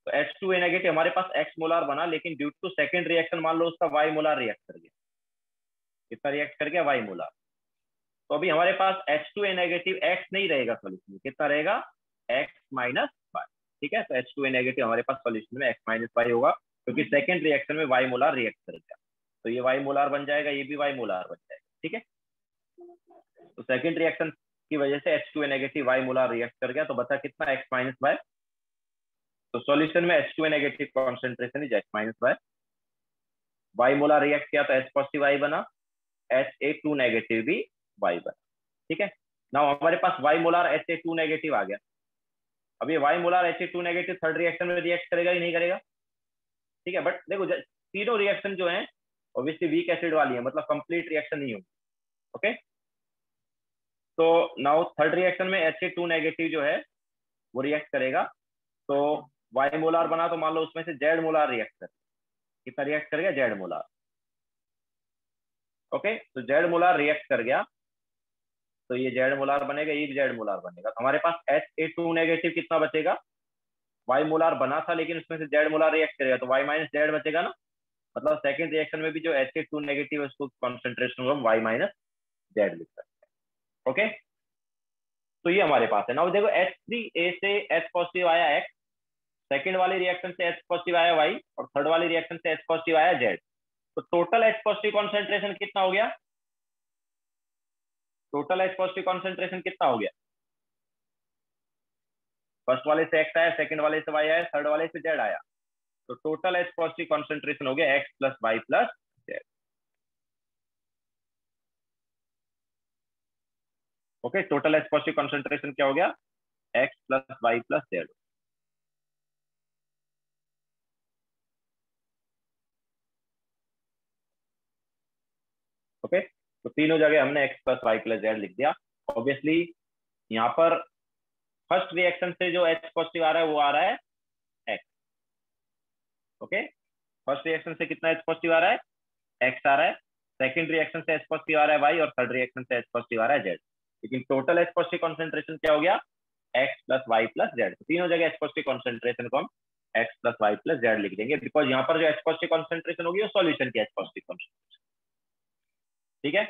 [SPEAKER 1] तो H2A नेगेटिव हमारे पास X मोलार बना, लेकिन ड्यू टू सेकेंड रिएक्शन मान लो उसका Y मोलार रिएक्ट कर गया, कितना रिएक्ट कर गया, Y मोलार। तो अभी हमारे पास H2A नेगेटिव X नहीं रहेगा सोल्यूशन में, कितना रहेगा, X माइनस Y। ठीक है, तो H2A नेगेटिव हमारे पास सोल्यूशन में X माइनस Y होगा, क्योंकि सेकेंड रिएक्शन में Y मोलार रिएक्ट कर गया, तो ये Y मोलार बन जाएगा, ये भी Y मोलार बन जाएगा। ठीक है, तो सेकेंड रिएक्शन की वजह से H2A negative Y molar react कर गया, तो बचा कितना, X माइनस Y। तो सॉल्यूशन में H2A negative concentration is X minus Y। Y molar react किया तो H पॉजिटिव Y बना, HA2 नेगेटिव भी Y बना। ठीक है, नाउ हमारे पास Y मोलार HA2 नेगेटिव आ गया। अब ये Y molar HA2 negative third reaction में रिएक्ट करेगा ही नहीं करेगा। ठीक है, बट देखो तीनों रिएक्शन जो है ऑब्वियसली वीक एसिड वाली है, मतलब कंप्लीट रिएक्शन नहीं होगी। ओके, तो नाउ थर्ड रिएक्शन में HA2 नेगेटिव जो है वो रिएक्ट करेगा, तो Y मोलार बना, तो मान लो उसमें से Z मोलार रिएक्ट कर, कितना रिएक्ट कर गया, Z मोलार। ओके, तो Z मोलार रिएक्ट कर गया, तो ये Z मोलार बनेगा, ये भी Z मोलार बनेगा, तो हमारे पास HA2 नेगेटिव कितना बचेगा, Y मोलार बना था लेकिन उसमें से Z मोलार रिएक्ट करेगा, तो Y माइनस Z बचेगा ना, मतलब सेकंड रिएक्शन में भी जो HA2 नेगेटिव है उसको कॉन्सेंट्रेशन हम Y माइनस Z लिख सकते हैं। ओके, तो ये हमारे पास है ना। देखो H3A से H पॉजिटिव आया X, सेकंड वाले रिएक्शन से H पॉजिटिव आया Y, और थर्ड वाले रिएक्शन से H पॉजिटिव आया Z। तो टोटल H पॉजिटिव कॉन्सेंट्रेशन कितना हो गया, टोटल H पॉजिटिव कॉन्सेंट्रेशन कितना हो गया, फर्स्ट वाले से X आया, सेकंड वाले से Y आया, थर्ड वाले से Z आया, तो टोटल H पॉजिटिव कॉन्सेंट्रेशन हो गया X plus Y plus Z। Okay, total H positive concentration क्या हो गया, X plus Y plus Z। Okay, तो तीनों जगह हमने X plus Y plus Z लिख दिया। ऑब्वियसली यहाँ पर फर्स्ट रिएक्शन से जो H पॉजिटिव आ रहा है वो आ रहा है X। ओके, फर्स्ट रिएक्शन से कितना H पॉजिटिव आ रहा है, X आ रहा है, सेकंड रिएक्शन से H पॉजिटिव आ रहा है Y, और थर्ड रिएक्शन से H पॉजिटिव आ रहा है Z। लेकिन टोटल H पॉजिटिव कॉन्सेंट्रेशन क्या हो गया, X plus Y plus Z। तीनों जगह H पॉजिटिव कॉन्सेंट्रेशन को हम X plus Y plus Z लिख देंगे, बिकॉज यहाँ पर जो H पॉजिटिव कॉन्सेंट्रेशन होगी वो सॉल्यूशन की H पॉजिटिव कॉन्सेंट्रेशन। ठीक है,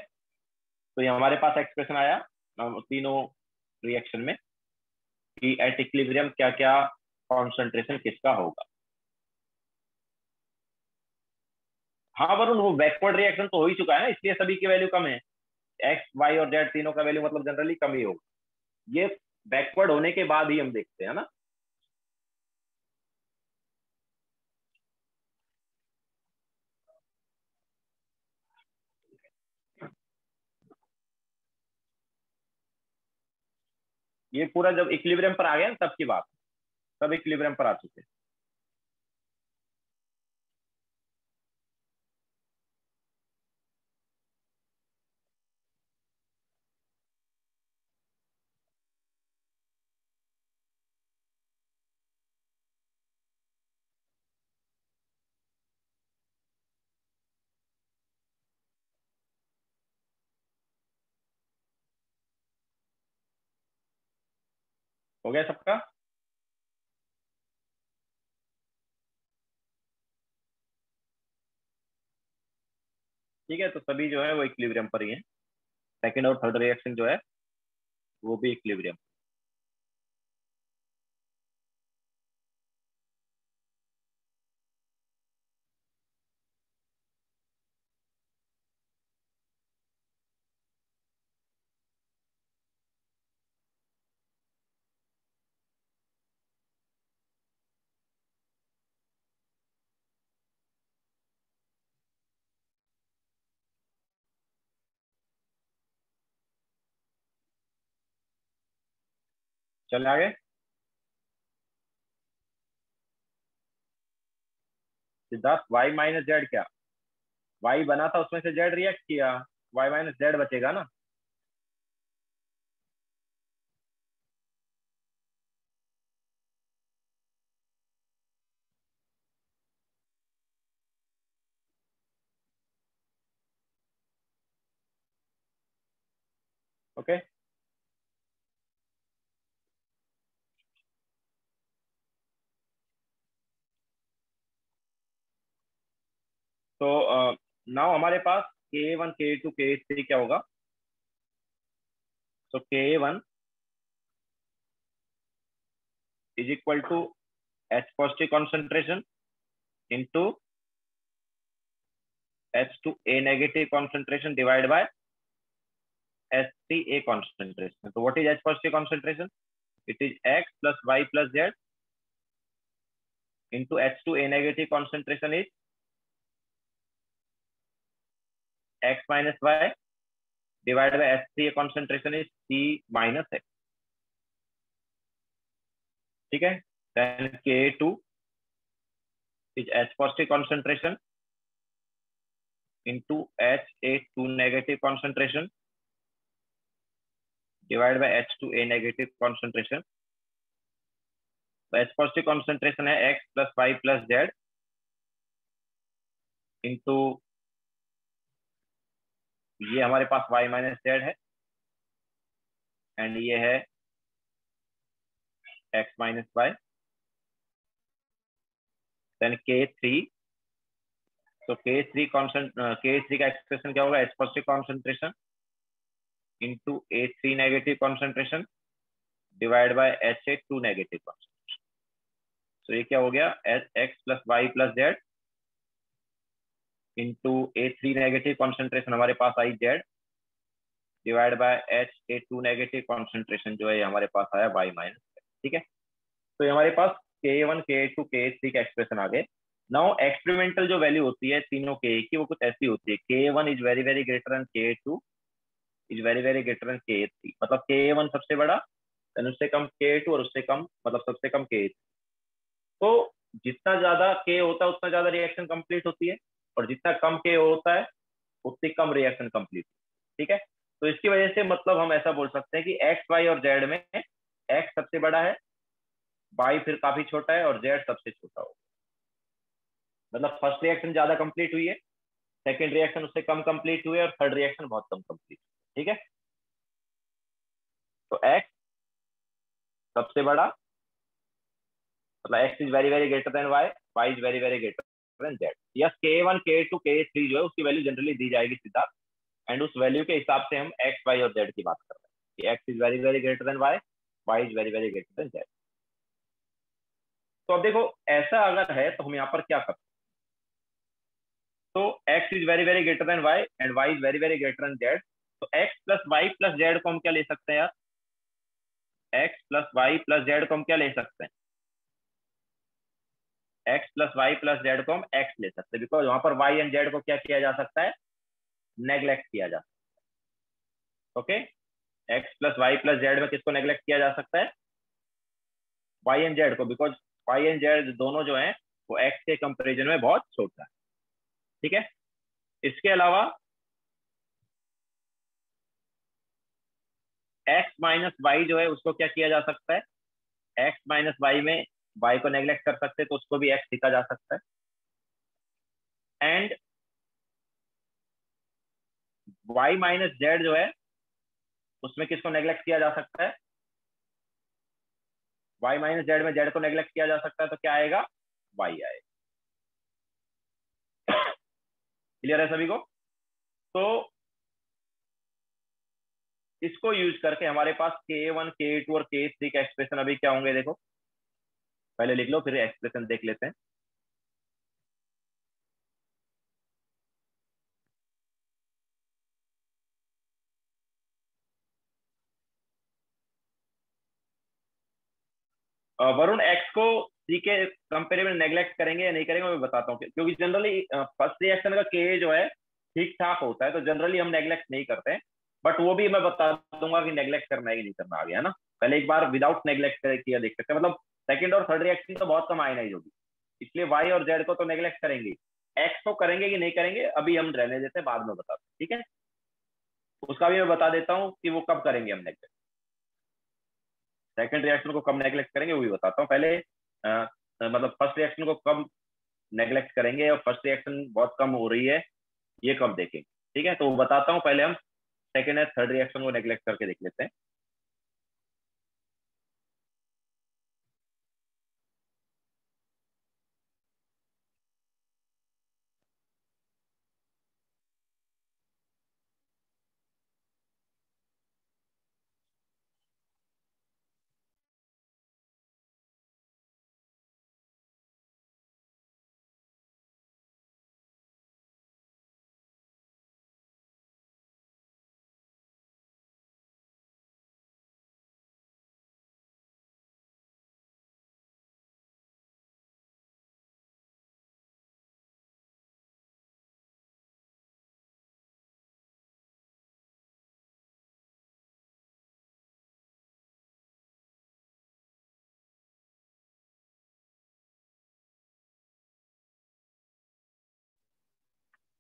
[SPEAKER 1] तो ये हमारे पास एक्सप्रेशन आया तीनों रिएक्शन में कि एट इक्विलिब्रियम क्या क्या कॉन्सेंट्रेशन किसका होगा। हाँ वरुण, वो बैकवर्ड रिएक्शन तो हो ही चुका है ना, इसलिए सभी की वैल्यू कम है, एक्स वाई और जेड तीनों का वैल्यू मतलब जनरली कम ही होगा। ये बैकवर्ड होने के बाद ही हम देखते हैं ना। ये पूरा जब इक्विलिब्रियम पर आ गया ना तब की बात, तब इक्विलिब्रियम पर आ चुके हैं। हो गया सबका? ठीक है, तो सभी जो है वो इक्विलिब्रियम पर ही है। सेकंड और थर्ड रिएक्शन जो है वो भी इक्विलिब्रियम। चले आगे। सिद्धार्थ, y माइनस जेड क्या? y बना था, उसमें से z रिएक्ट किया, y माइनस जेड बचेगा ना। ओके। तो नाउ हमारे पास Ka1 Ka2 Ka3 क्या होगा? तो Ka1 is equal to H positive concentration into H2A negative concentration divide by H3A concentration. तो what is H positive concentration? It is X plus Y plus Z into H2A negative concentration is X minus Y divided by H3A concentration is C minus X। ठीक है। then Ka2 is H positive concentration into Ha2 negative concentration divided by H2A negative concentration। तो H positive concentration है X plus Y plus Z into ये हमारे पास Y minus Z है and ये है X minus Y। then K3, तो K3 K3 का expression क्या होगा? H positive concentration into A3 negative concentration divided by Ha2 negative concentration। तो ये क्या हो गया? X plus Y plus Z into A3 negative concentration हमारे पास आई Z divide bye Ha2 negative concentration जो है हमारे पास आया Y माइनस। ठीक है, तो ये हमारे पास Ka1 Ka2 Ka3 का एक्सप्रेशन आ गए। नाउ एक्सपेरिमेंटल जो वैल्यू होती है तीनों के की वो कुछ ऐसी होती है। Ka1 is very very greater then Ka2 is very very greater then Ka3। मतलब Ka1 सबसे बड़ा, देन उससे कम Ka2 और उससे कम मतलब सबसे कम Ka3। तो जितना ज्यादा K होता है उतना ज्यादा रिएक्शन कंप्लीट होती है, और जितना कम K होता है उतनी कम रिएक्शन कंप्लीट। ठीक है, तो इसकी वजह से मतलब हम ऐसा बोल सकते हैं कि एक्स वाई और जेड में एक्स सबसे बड़ा है, वाई फिर काफी छोटा है और जेड सबसे छोटा होगा। मतलब फर्स्ट रिएक्शन ज्यादा कंप्लीट हुई है, सेकंड रिएक्शन उससे कम कंप्लीट हुई है और थर्ड रिएक्शन बहुत कम कंप्लीट। ठीक है, तो एक्स सबसे बड़ा मतलब x is very very greater than y, y is very very greater than z. Yes, K1 K2 K3 जो है उसकी वैल्यू जनरली दी जाएगी सीधा, एंड उस वैल्यू के हिसाब से हम एक्स वाई और जेड की बात कर रहे हैं कि x is very very greater than y, y is very very greater than z. तो अब देखो ऐसा अगर है तो हम यहाँ पर क्या करते हैं? तो x is very very greater than y and y is very very greater than z। तो x plus y plus z को हम क्या ले सकते हैं यार? x plus y plus z को हम क्या ले सकते हैं? x plus y plus z को हम x ले सकते हैं, बिकॉज वहां पर y एंड z को क्या किया जा सकता है? नेग्लेक्ट किया जा सकता है। Okay, x plus y plus z में किसको नेग्लेक्ट किया जा सकता है? y एंड z को, बिकॉज y एंड z दोनों जो है वो x के कंपेरिजन में बहुत छोटा है। ठीक है, इसके अलावा x माइनस वाई जो है उसको क्या किया जा सकता है? x माइनस वाई में y को नेग्लेक्ट कर सकते हैं तो उसको भी x लिखा जा सकता है। एंड y माइनस जेड जो है उसमें किसको नेग्लेक्ट किया जा सकता है? y माइनस जेड में जेड को नेग्लेक्ट किया जा सकता है तो क्या आएगा, y आएगा। क्लियर है सभी को? तो इसको यूज करके हमारे पास K1 K2 और K3 का एक्सप्रेशन अभी क्या होंगे देखो, पहले लिख लो फिर एक्सप्रेशन देख लेते हैं। वरुण एक्स को सी के कंपेरेबल नेग्लेक्ट करेंगे या नहीं करेंगे मैं बताता हूँ, क्योंकि जनरली फर्स्ट रिएक्शन का के जो है ठीक ठाक होता है तो जनरली हम नेग्लेक्ट नहीं करते हैं, बट वो भी मैं बता दूंगा कि नेग्लेक्ट करना है कि नहीं करना, आ गया ना। पहले एक बार विदाउट नेग्लेक्ट किया देख सकते हैं, मतलब सेकंड और थर्ड रिएक्शन तो बहुत कम आयनाइज होगी, इसलिए वाई और जेड को तो नेग्लेक्ट करेंगे। एक्स को करेंगे कि नहीं करेंगे अभी हम रहने देते हैं, बाद में बताते हैं, ठीक है। उसका भी मैं बता देता हूँ कि वो कब करेंगे हम नेग्लेक्ट, सेकंड रिएक्शन को कब नेग्लेक्ट करेंगे वो भी बताता हूँ। पहले मतलब फर्स्ट रिएक्शन को कब नेग्लेक्ट करेंगे और फर्स्ट रिएक्शन बहुत कम हो रही है ये कब देखेंगे, ठीक है। तो वो बताता हूँ, पहले हम सेकंड या थर्ड रिएक्शन को नेग्लेक्ट करके देख लेते हैं।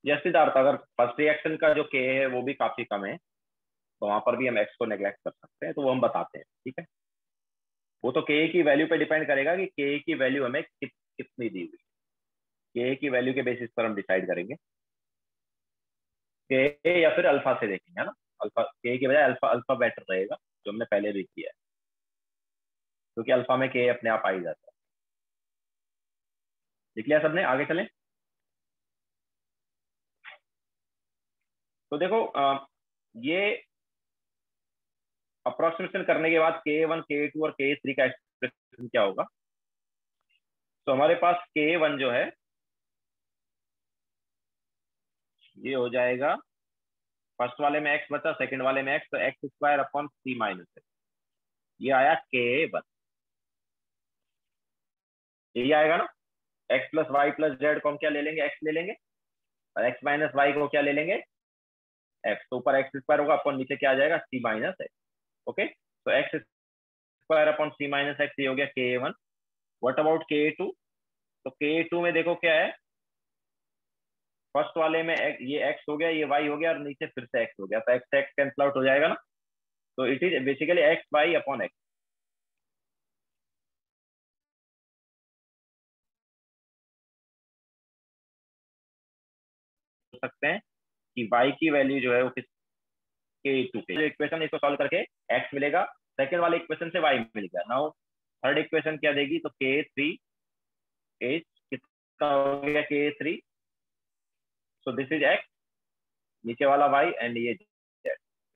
[SPEAKER 1] यस सिद्धार्थ, अगर फर्स्ट रिएक्शन का जो के है वो भी काफी कम है तो वहां पर भी हम एक्स को नेग्लेक्ट कर सकते हैं, तो वो हम बताते हैं, ठीक है। वो तो के की वैल्यू पे डिपेंड करेगा कि के की वैल्यू हमें कितनी दी हुई है, के की वैल्यू के बेसिस पर हम डिसाइड करेंगे, के या फिर अल्फा से देखेंगे, है ना। अल्फा के की बजाय अल्फा अल्फा बेटर रहेगा, जो हमने पहले भी किया है, क्योंकि अल्फा में के अपने आप आ ही जाता है। लिख लिया सबने, आगे चलें। तो देखो ये अप्रोक्सीमेशन करने के बाद K1 K2 और K3 का एक्सप्रेशन क्या होगा। तो हमारे पास K1 जो है ये हो जाएगा, फर्स्ट वाले में x बचा, सेकंड वाले में x, तो x square upon c minus x, ये आया K1, यही आएगा ना। x plus y plus z को हम क्या ले लेंगे, x ले लेंगे, और x माइनस वाई को क्या ले लेंगे, x। तो ऊपर एक्स स्क्वायर होगा अपॉन नीचे क्या आ जाएगा, सी माइनस एक्स। ओके, तो x square upon c minus x ये हो गया K1। What about K2? तो K2 में देखो क्या है, फर्स्ट वाले में ये x हो गया, ये y हो गया, और नीचे फिर से x हो गया, तो x x कैंसिल आउट हो जाएगा ना। तो it is basically x y upon x. सकते हैं कि y की वैल्यू जो है वो किस K2 के इक्वेशन, इसको सॉल्व करके x मिलेगा, सेकंड वाले इक्वेशन से y मिल गया। नाउ थर्ड इक्वेशन क्या देगी, तो K3 इज कितना हो गया, K3, so this is x, नीचे वाला y एंड ये z,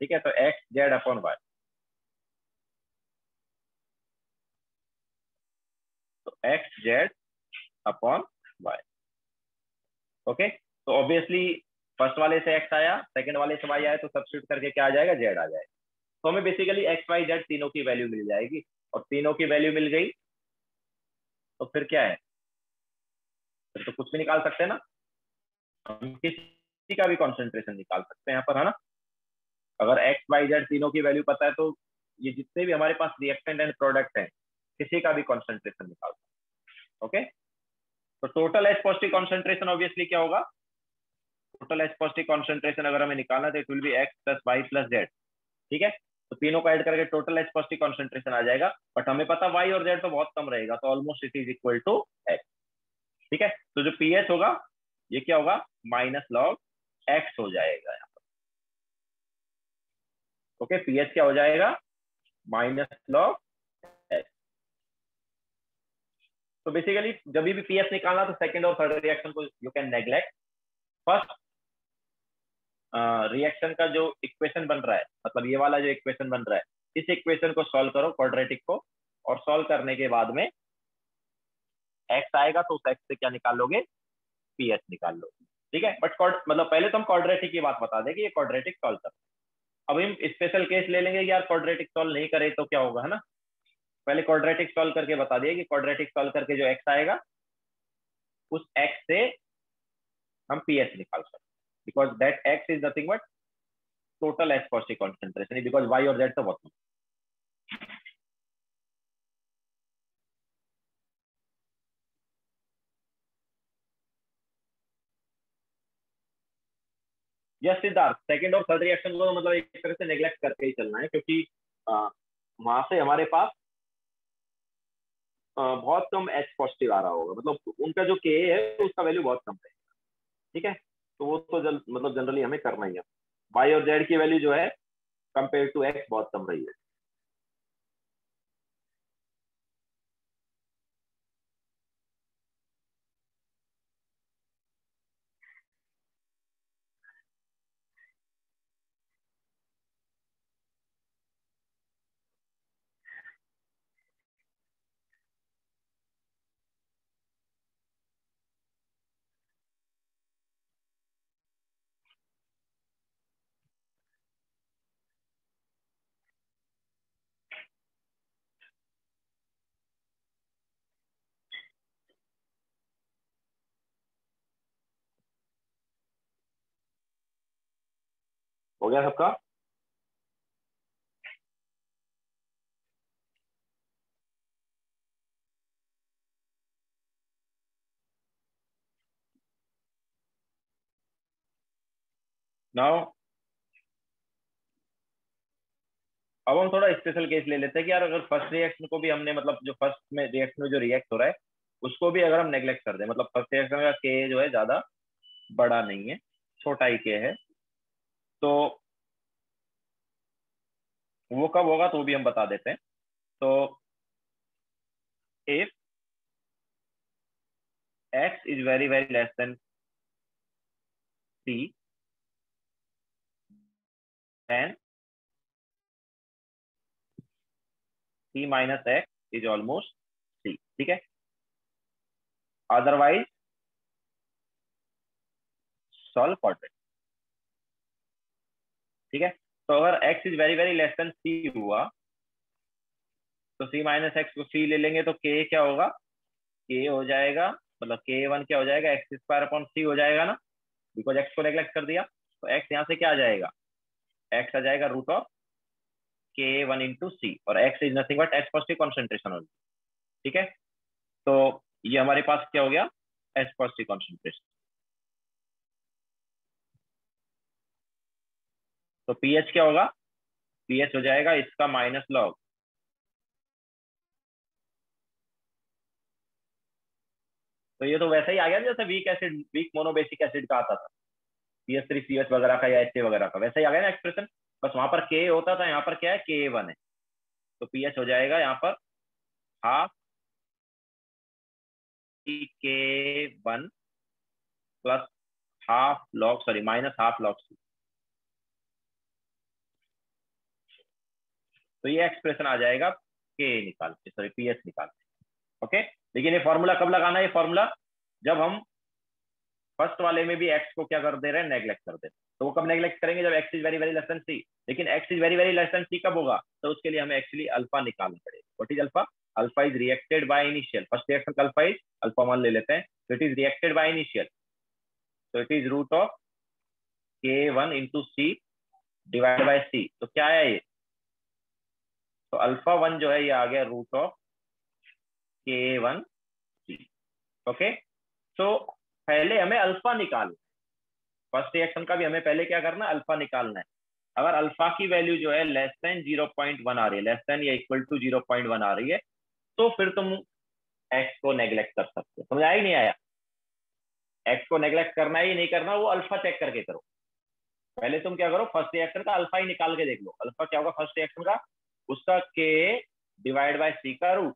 [SPEAKER 1] ठीक है। तो x z अपॉन y, तो x z upon y। Okay, तो ऑब्वियसली फर्स्ट वाले से x आया, सेकंड वाले से y आया, तो सब्स्टिट्यूट करके क्या आ जाएगा, z आ जाएगा। तो हमें बेसिकली x y z तीनों की वैल्यू मिल जाएगी, और तीनों की वैल्यू मिल गई तो फिर क्या है, फिर तो कुछ भी निकाल सकते हैं ना, हम किसी का भी कॉन्सेंट्रेशन निकाल सकते हैं यहाँ पर, है ना। अगर एक्स वाई जेड तीनों की वैल्यू पता है तो ये जितने भी हमारे पास रिएक्टेंट एंड प्रोडक्ट हैं किसी का भी कॉन्सेंट्रेशन निकाल सकते हैं। ओके, तो total H positive concentration obviously क्या होगा, टोटल एच पॉजिटिव कॉन्सेंट्रेशन अगर हमें निकालना है तो it will be x plus y plus z, ठीक है। तो तीनों को ऐड करके टोटल एच पॉजिटिव कॉन्सेंट्रेशन आ जाएगा, बट हमें पता वाई और जेड तो बहुत कम रहेगा, तो almost it is equal to x, ठीक है। तो जो पीएच होगा ये क्या होगा, माइनस लॉग एक्स हो जाएगा यहाँ पर। ओके, पीएच क्या हो जाएगा, माइनस लॉग एक्स। तो बेसिकली जब भी पीएच निकालना तो सेकंड और थर्ड रिएक्शन को you can neglect. First reaction का जो इक्वेशन बन रहा है, मतलब ये वाला जो इक्वेशन बन रहा है, इस इक्वेशन को सॉल्व करो, क्वाड्रेटिक को, और सॉल्व करने के बाद में एक्स आएगा तो उस एक्स से क्या निकाल लोगे, पीएच निकाल लो। ठीक है, बट मतलब पहले तो हम क्वाड्रेटिक की बात बता दें कि ये क्वाड्रेटिक सॉल्व कर। अब हम स्पेशल केस ले लेंगे यार, क्वाड्रेटिक सॉल्व नहीं करे तो क्या होगा, है ना। पहले क्वाड्रेटिक सॉल्व करके बता दिए कि क्वाड्रेटिक सॉल्व करके जो एक्स आएगा उस एक्स से हम पीएच निकाल सकते, because that x is nothing but total H caustic concentration, because y और जेड तो बहुत। यस सिद्धार्थ, सेकंड और थर्ड रिएक्शन को मतलब एक तरह से नेग्लेक्ट करके ही चलना है, क्योंकि वहां से हमारे पास बहुत कम एच पॉजिटिव आ रहा होगा, मतलब उनका जो के है उसका वैल्यू बहुत कम है। ठीक है, तो वो तो मतलब जनरली हमें करना ही है। वाई और जेड की वैल्यू जो है कंपेयर टू एक्स बहुत कम रही है। हो गया सबका? नाउ अब हम थोड़ा स्पेशल केस ले लेते हैं कि यार अगर फर्स्ट रिएक्शन को भी हमने, मतलब जो फर्स्ट में रिएक्शन में जो रिएक्ट हो रहा है उसको भी अगर हम नेग्लेक्ट कर दें, मतलब फर्स्ट रिएक्शन का के जो है ज्यादा बड़ा नहीं है, छोटा ही के है, तो वो कब होगा तो भी हम बता देते हैं। तो if x is very less than c, then c minus x is almost c। ठीक है, अदरवाइज सॉल्व क्वाड्रेटिक। ठीक है, तो अगर x is very less then c हुआ तो c माइनस एक्स को c ले लेंगे तो k क्या होगा, k हो जाएगा, मतलब k1 क्या हो जाएगा, एक्स स्क्वायर अपॉन c हो जाएगा ना, बिकॉज x को नेग्लेक्ट कर दिया, तो x यहाँ से क्या आ जाएगा, x आ जाएगा रूट ऑफ k1 इंटू सी, और x is nothing but H positive concentration होगी। ठीक है, तो ये हमारे पास क्या हो गया, एच पॉजिटिव कॉन्सेंट्रेशन। तो पीएच क्या होगा, पीएच हो जाएगा इसका माइनस लॉग, तो ये तो वैसा ही आ गया जैसे weak acid, weak monobasic acid का आता था, CH3CH वगैरह का या HA वगैरह का, वैसा ही आ गया ना एक्सप्रेशन, बस वहां पर के होता था, यहाँ पर क्या है, K1 है, तो पीएच हो जाएगा यहाँ पर half K1 plus half log, sorry minus half log c, तो ये एक्सप्रेशन आ जाएगा के निकाल के, सॉरी पीएच निकाल के। ओके, लेकिन ये फॉर्मूला कब लगाना है, ये फॉर्मूला जब हम फर्स्ट वाले में भी एक्स को क्या कर दे रहे हैं, नेग्लेक्ट कर दे रहे हैं, तो वो कब नेग्लेक्ट करेंगे, जब x is very less than c. लेकिन x is very less than c कब होगा, तो उसके लिए हमें एक्चुअली अल्फा निकालना पड़ेगा। What is alpha, alpha is reacted by initial, first reaction का अल्फा इज अल्फा 1 ले लेते हैं, तो it is reacted by initial, तो it is root of k1 into c divide by c, तो क्या है ये, तो अल्फा 1 जो है ये आ गया root of k1 C. Okay, तो पहले हमें अल्फा निकालना, फर्स्ट रिएक्शन का भी हमें पहले क्या करना है, अल्फा निकालना है। अगर अल्फा की वैल्यू जो है लेस देन 0.1 आ रही है, लेस देन या इक्वल टू 0.1 आ रही है, तो फिर तुम एक्स को नेग्लेक्ट कर सकते हो। समझ आया ही नहीं आया, एक्स को नेग्लेक्ट करना ही नहीं करना, वो अल्फा चेक करके करो। पहले तुम क्या करो, फर्स्ट रिएक्शन का अल्फा ही निकाल के देख लो, अल्फा क्या होगा फर्स्ट रिएक्शन का, उसका के डिवाइड बाय सी का रूट,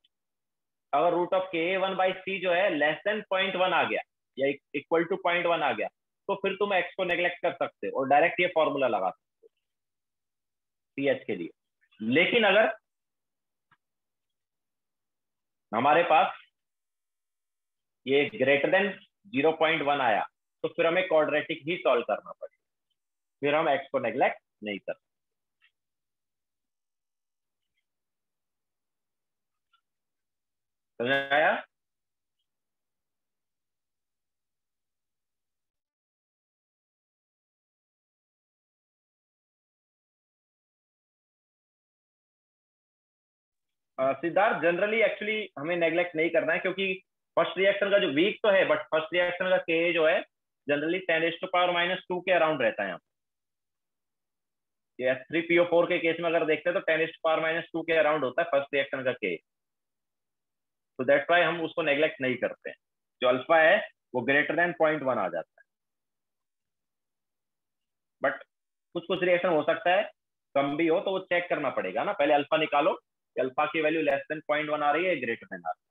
[SPEAKER 1] अगर रूट ऑफ के 1/c जो है लेस देन 0.1 आ गया या इक्वल टू 0.1 आ गया, तो फिर तुम एक्स को नेग्लेक्ट कर सकते हो और डायरेक्ट ये फॉर्मूला लगा सकते हो पी एच के लिए। लेकिन अगर हमारे पास ये ग्रेटर देन 0.1 आया, तो फिर हमें क्वाड्रेटिक ही सॉल्व करना पड़ेगा, फिर हम एक्स को नेग्लेक्ट नहीं कर सकते। समझ आया? सिद्धार्थ, जनरली एक्चुअली हमें नेग्लेक्ट नहीं करना है, क्योंकि फर्स्ट रिएक्शन का जो वीक तो है, बट फर्स्ट रिएक्शन का के जो है जनरली 10⁻⁻2 के अराउंड रहता है यहाँ। ये H3PO4 के केस में अगर देखते हैं तो 10⁻⁻2 के अराउंड होता है फर्स्ट रिएक्शन का के। तो दैट्स वाई हम उसको नेग्लेक्ट नहीं करते हैं। जो अल्फा है वो ग्रेटर देन 0.1 आ जाता है। बट कुछ कुछ रिएक्शन हो सकता है कम भी हो, तो वो चेक करना पड़ेगा ना, पहले अल्फा निकालो कि अल्फा की वैल्यू लेस देन 0.1 आ रही है, ग्रेटर देन आ रही है।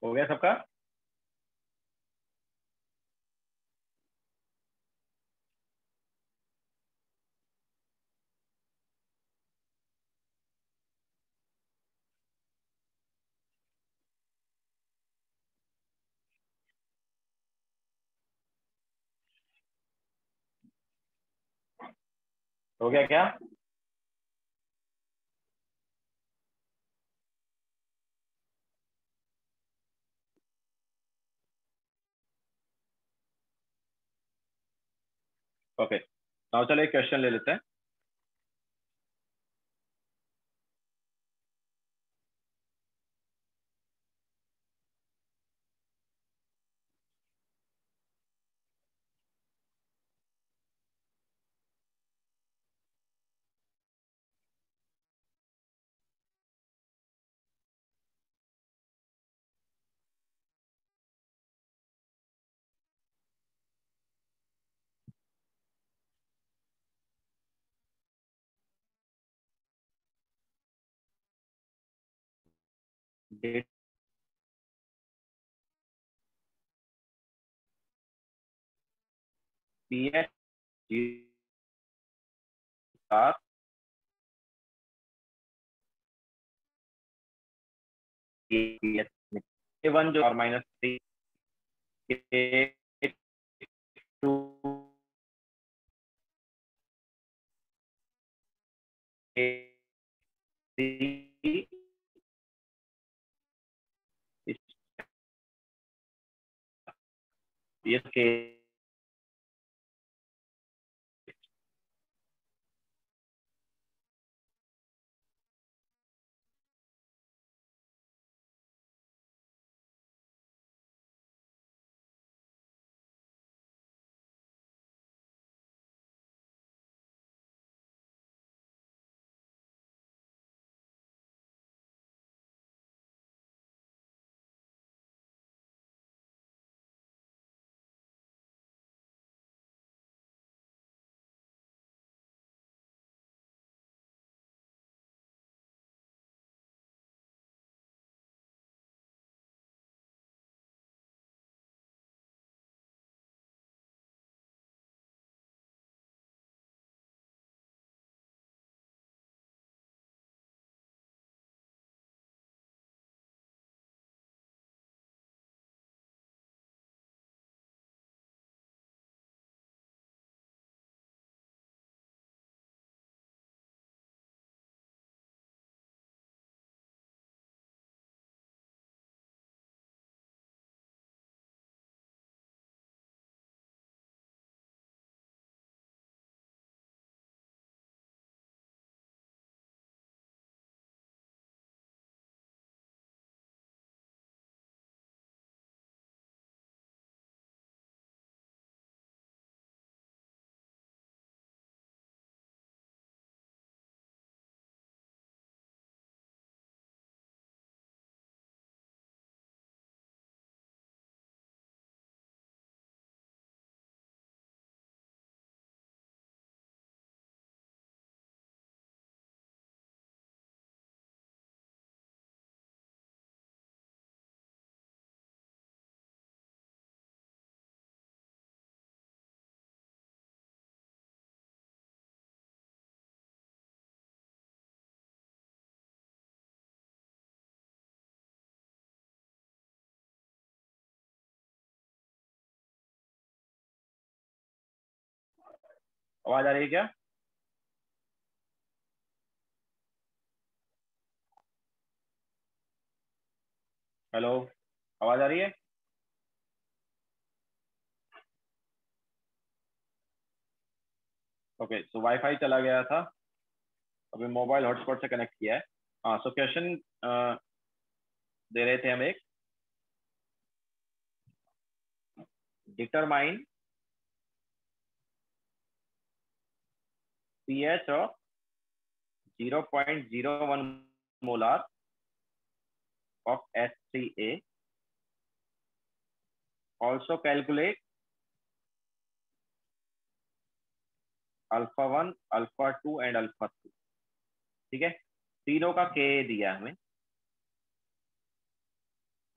[SPEAKER 1] हो गया सबका? हो गया क्या? ओके, now चलो एक क्वेश्चन ले लेते हैं। डेट पी एच के वन जो और -3 के 2 के 3 के आवाज आ रही है क्या? हेलो, आवाज आ रही है? ओके, सो वाईफाई चला गया था, अभी मोबाइल हॉटस्पॉट से कनेक्ट किया है। हाँ, सो क्वेश्चन दे रहे थे हम एक, determine pH of 0.01 molar of H3A, also calculate alpha 1, alpha 2 and alpha 3। ठीक है, तीनों का के दिया है हमें,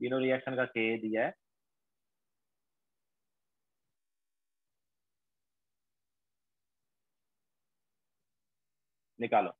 [SPEAKER 1] तीनों रिएक्शन का के दिया है। निकालो।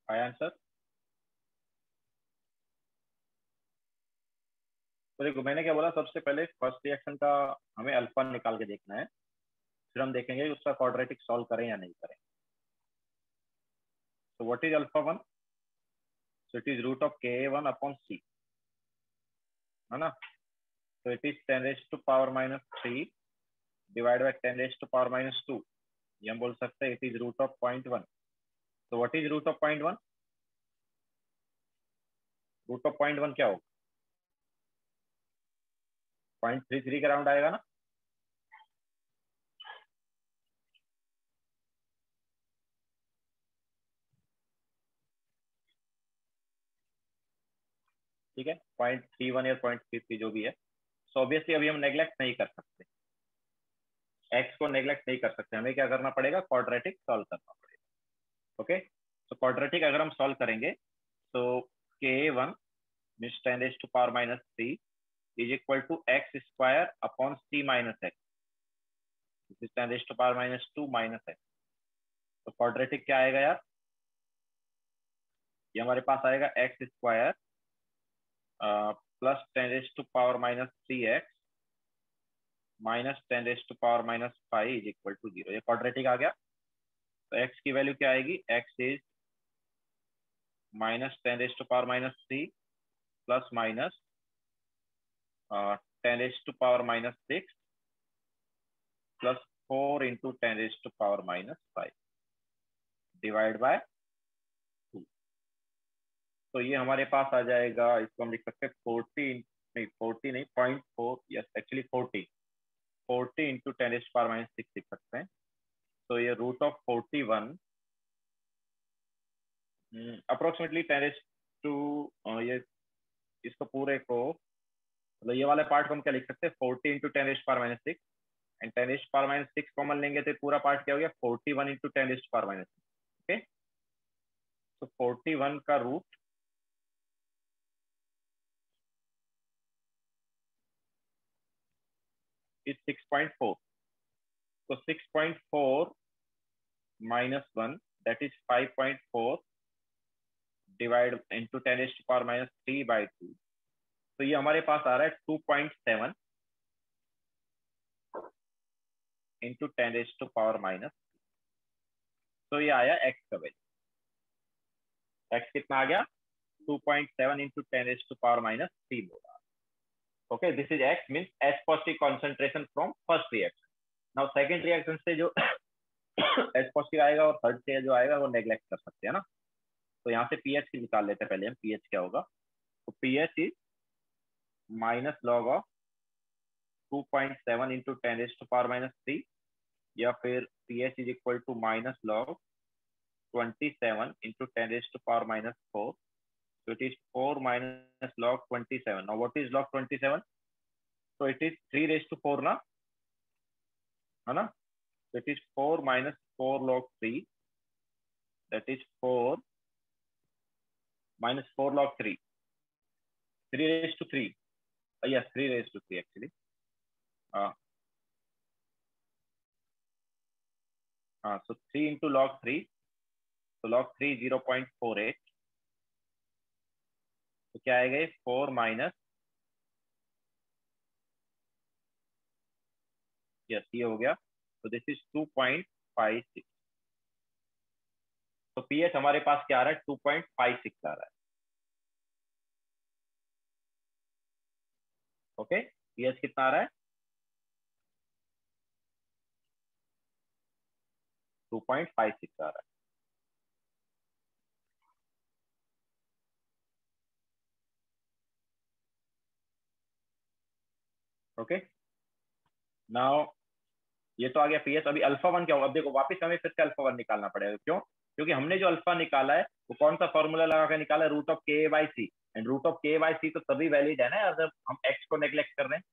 [SPEAKER 1] आया आंसर? तो देखो मैंने क्या बोला, सबसे पहले फर्स्ट रिएक्शन का हमें अल्फा निकाल के देखना है, फिर हम देखेंगे उसका क्वाड्रेटिक सॉल्व करें या नहीं करें। तो what is alpha one? So it is root of ka1 upon c, है ना। तो इट इज 10⁻³ डिवाइड बाय 10⁻²। ये हम बोल सकते हैं इट इज रूट ऑफ 0.1। तो what is root of 0.1? Root of 0.1 क्या होगा? 0.33 के राउंड आएगा ना। ठीक है, 0.31 या 0.33 जो भी है। सो ऑब्वियसली अभी हम नेग्लेक्ट नहीं कर सकते, एक्स को नेग्लेक्ट नहीं कर सकते, हमें क्या करना पड़ेगा, क्वाड्रेटिक सॉल्व करना पड़ेगा। ओके, तो क्वाड्रेटिक अगर हम सॉल्व करेंगे तो ka1 means 10⁻³ is equal to x² upon c minus x, this is 10⁻² minus x. तो क्वाड्रेटिक क्या आएगा यार, ये हमारे पास आएगा x² plus 10⁻³ minus 10⁻⁵ is equal to 0। ये क्वाड्रेटिक आ गया। तो x की वैल्यू क्या आएगी, x is minus 10⁻³ plus minus 10⁻⁻6 plus 4 into 10⁻⁻5 divide by 2। तो ये हमारे पास आ जाएगा, इसको हम लिख सकते हैं 40 नहीं 40 नहीं 0.4, यस एक्चुअली 40 इंटू 10⁻⁻6 लिख सकते हैं। तो ये रूट ऑफ 41 अप्रोक्सीमेटली 10⁻, ये इसको पूरे को मतलब ये वाले पार्ट को हम क्या लिख सकते हैं, 40 इंटू 10⁻⁻6 एंड 10⁻⁻6 कॉमन लेंगे तो पूरा पार्ट क्या हो गया, 41 इंटू 10⁻⁻6। ओके, तो 41 का रूट इज 6.4। तो 6.4 minus 1 that is 5.4 divide into 10⁻³ तो ये हमारे पास आ रहा है 2.7 इंटू 10⁻⁻। तो ये आया x का वैल्यू, x कितना आ गया, 2.7 इंटू 10⁻⁻3 बोला। Okay, this is x means H positive concentration from first reaction. Now second reaction से जो H पॉजिटिव आएगा और थर्ड से जो आएगा वो नेग्लेक्ट कर सकते हैं ना। तो यहाँ से pH की निकाल लेते हैं पहले हम, pH क्या होगा। तो pH इज माइनस लॉग ऑफ 2.7 इंटू 10⁻⁻3 या फिर pH is equal to minus log 27 into 10⁻⁻4। so it is 4 minus log 27. Now what is log 27? so it is 3⁴ ना, है ना। so it is 4 minus 4 log 3, that is 4 minus 4 log 3, 3⁵. Yes, 3⁵ actually. So 3 into log 3, so log 3 0.48, तो क्या आएगा, 4 minus, yes ये हो गया, तो दिस इज 2.56। तो pH हमारे पास क्या आ रहा है, 2.56 आ रहा है। ओके, pH कितना आ रहा है, 2.56 आ रहा है। ओके, नाउ ये तो आ गया pH। अभी अल्फा वन क्या होगा, अब देखो वापस हमें फिर से अल्फा वन निकालना पड़ेगा। क्यों, क्योंकि हमने जो अल्फा निकाला है वो कौन सा फॉर्मूला लगा के निकाला है, root of ka/c। And root of ka/c तो तभी वैलिड है ना अगर हम x को नेग्लेक्ट कर रहे हैं,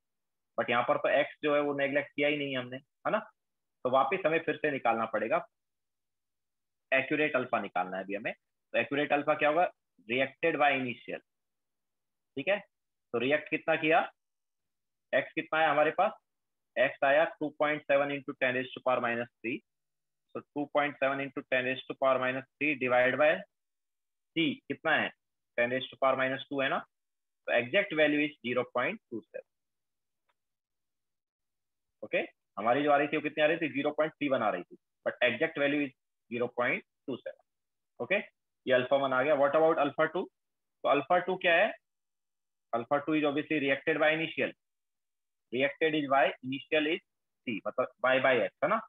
[SPEAKER 1] बट यहाँ पर तो x जो है वो नेग्लेक्ट किया ही नहीं है हमने, है ना। तो वापिस हमें फिर से निकालना पड़ेगा, एक्यूरेट अल्फा निकालना है अभी हमें। तो एक्यूरेट अल्फा क्या होगा, रिएक्टेड बाय इनिशियल। ठीक है, तो रिएक्ट कितना किया, x कितना है हमारे पास, x आया 2.7 into 10⁻⁻3। so 2.7 into 10⁻⁻3 divide by c कितना है 10⁻⁻2 है ना, तो एग्जैक्ट वैल्यू इज 0.27। ओके, हमारी जो आ रही थी वो कितनी आ रही थी 0.31 आ रही थी, but exact value is 0.27। Okay, ये अल्फा 1 आ गया। What about alpha 2? तो अल्फा 2 क्या है? Alpha 2 is obviously reacted by initial, reacted is by initial is c, मतलब y बाय x है ना।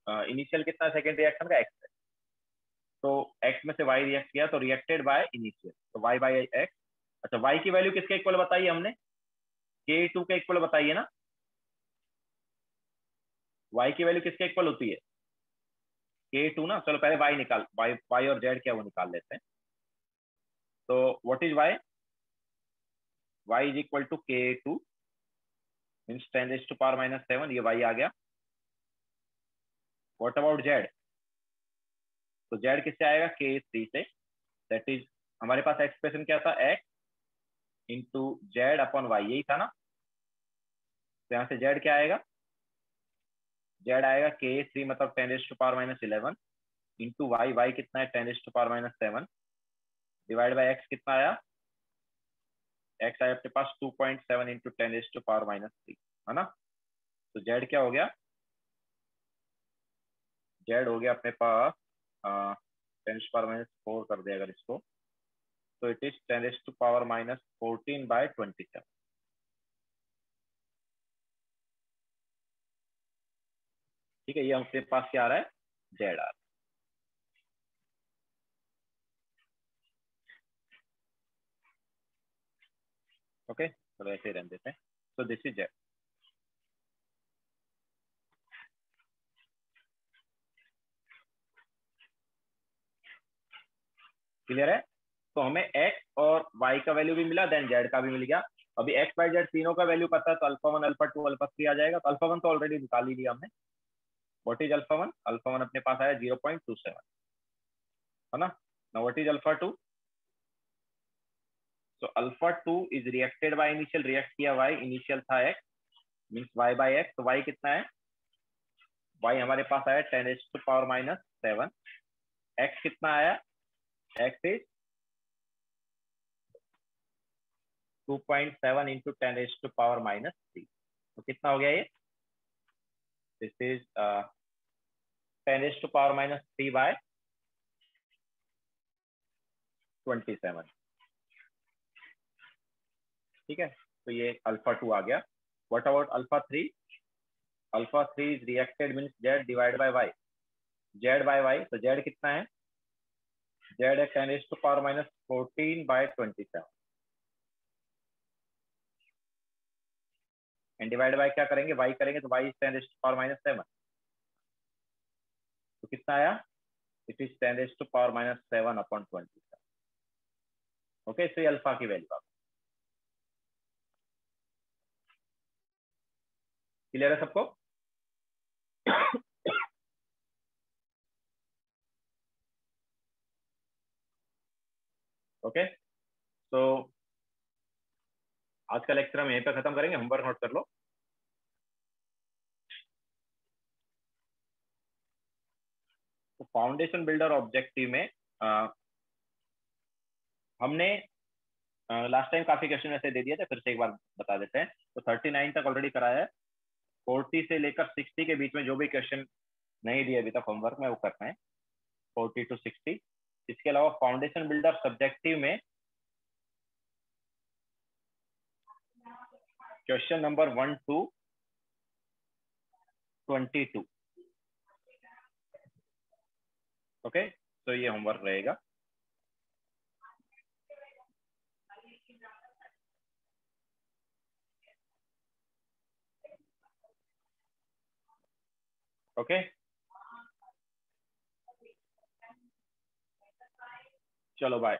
[SPEAKER 1] इनिशियल कितना सेकंड रिएक्शन का x है, तो x में से y रिएक्ट किया तो रिएक्टेड बाय इनिशियल, तो y बाय x। अच्छा, y की वैल्यू किसके इक्वल बताई है हमने? K2 के इक्वल बताई है ना। y की वैल्यू किसके इक्वल होती है? K2 ना। चलो पहले y निकाल, y और z क्या वो निकाल लेते हैं। तो what is y? y is equal to K2 means 10⁻⁻7, ये y आ गया। What about z? तो z किससे आएगा? K3 से। दैट इज हमारे पास एक्सप्रेशन क्या था? x into z upon y, यही था ना। तो यहाँ से z क्या आएगा? z आएगा K3 मतलब 10⁻⁻11 इंटू वाई कितना है 10⁻⁻7 डिवाइड बाई x कितना आया? x आया अपने पास 2.7 इंटू 10⁻⁻3 है ना। तो z क्या हो गया? z हो गया अपने पास 10⁻⁻4 कर दिया अगर इसको, तो इट इज 10⁻⁻14/27। ठीक है, ये अपने पास क्या आ रहा है? z आ रहा है। ओके, चलो ऐसे ही रहने देते हैं। तो दिस इज z। क्लियर है? तो हमें x और y का वैल्यू भी मिला, देन z का भी मिल गया। अभी x y z तीनों का वैल्यू पता है, तो अल्फा 1 अल्फा 2 अल्फा 3 आ जाएगा। तो अल्फा 1 तो ऑलरेडी निकाल ही लिया हमने। What is alpha 1? अल्फा 1 अपने पास आया 0.27 है ना। Now what is alpha 2? तो alpha 2 is reacted by initial, react किया y, इनिशियल था x means y by x। तो y कितना है? y हमारे पास आया 10⁻⁻7। x कितना आया? x is 2.7 into 10⁻⁻3। तो कितना हो गया ये? This is 10⁻³ by 27। ठीक है, तो ये अल्फा 2 आ गया। What about alpha 3? Alpha 3 is reacted means z divide by y, z by y। तो z कितना है? z है 10⁻⁻14/27 एंड डिवाइड बाय क्या करेंगे? y करेंगे, तो y इज 10⁻⁻7। तो कितना आया? It is 10⁻⁻7 upon 27। ओके, तो ये अल्फा की वैल्यू आप। क्लियर है सबको? ओके, तो आज का लेक्चर हम यहीं पे खत्म करेंगे। होमवर्क नोट कर लो। तो फाउंडेशन बिल्डर ऑब्जेक्टिव में हमने लास्ट टाइम काफी क्वेश्चन ऐसे दे दिए थे, फिर से एक बार बता देते हैं। तो 39 तक ऑलरेडी कराया है। 40 से लेकर 60 के बीच में जो भी क्वेश्चन नहीं दिए अभी तक होमवर्क में, वो करना है 40 to 60। इसके अलावा फाउंडेशन बिल्डर सब्जेक्टिव में क्वेश्चन नंबर 1 to 22। ओके, तो ये होमवर्क रहेगा। ओके, चलो बाय।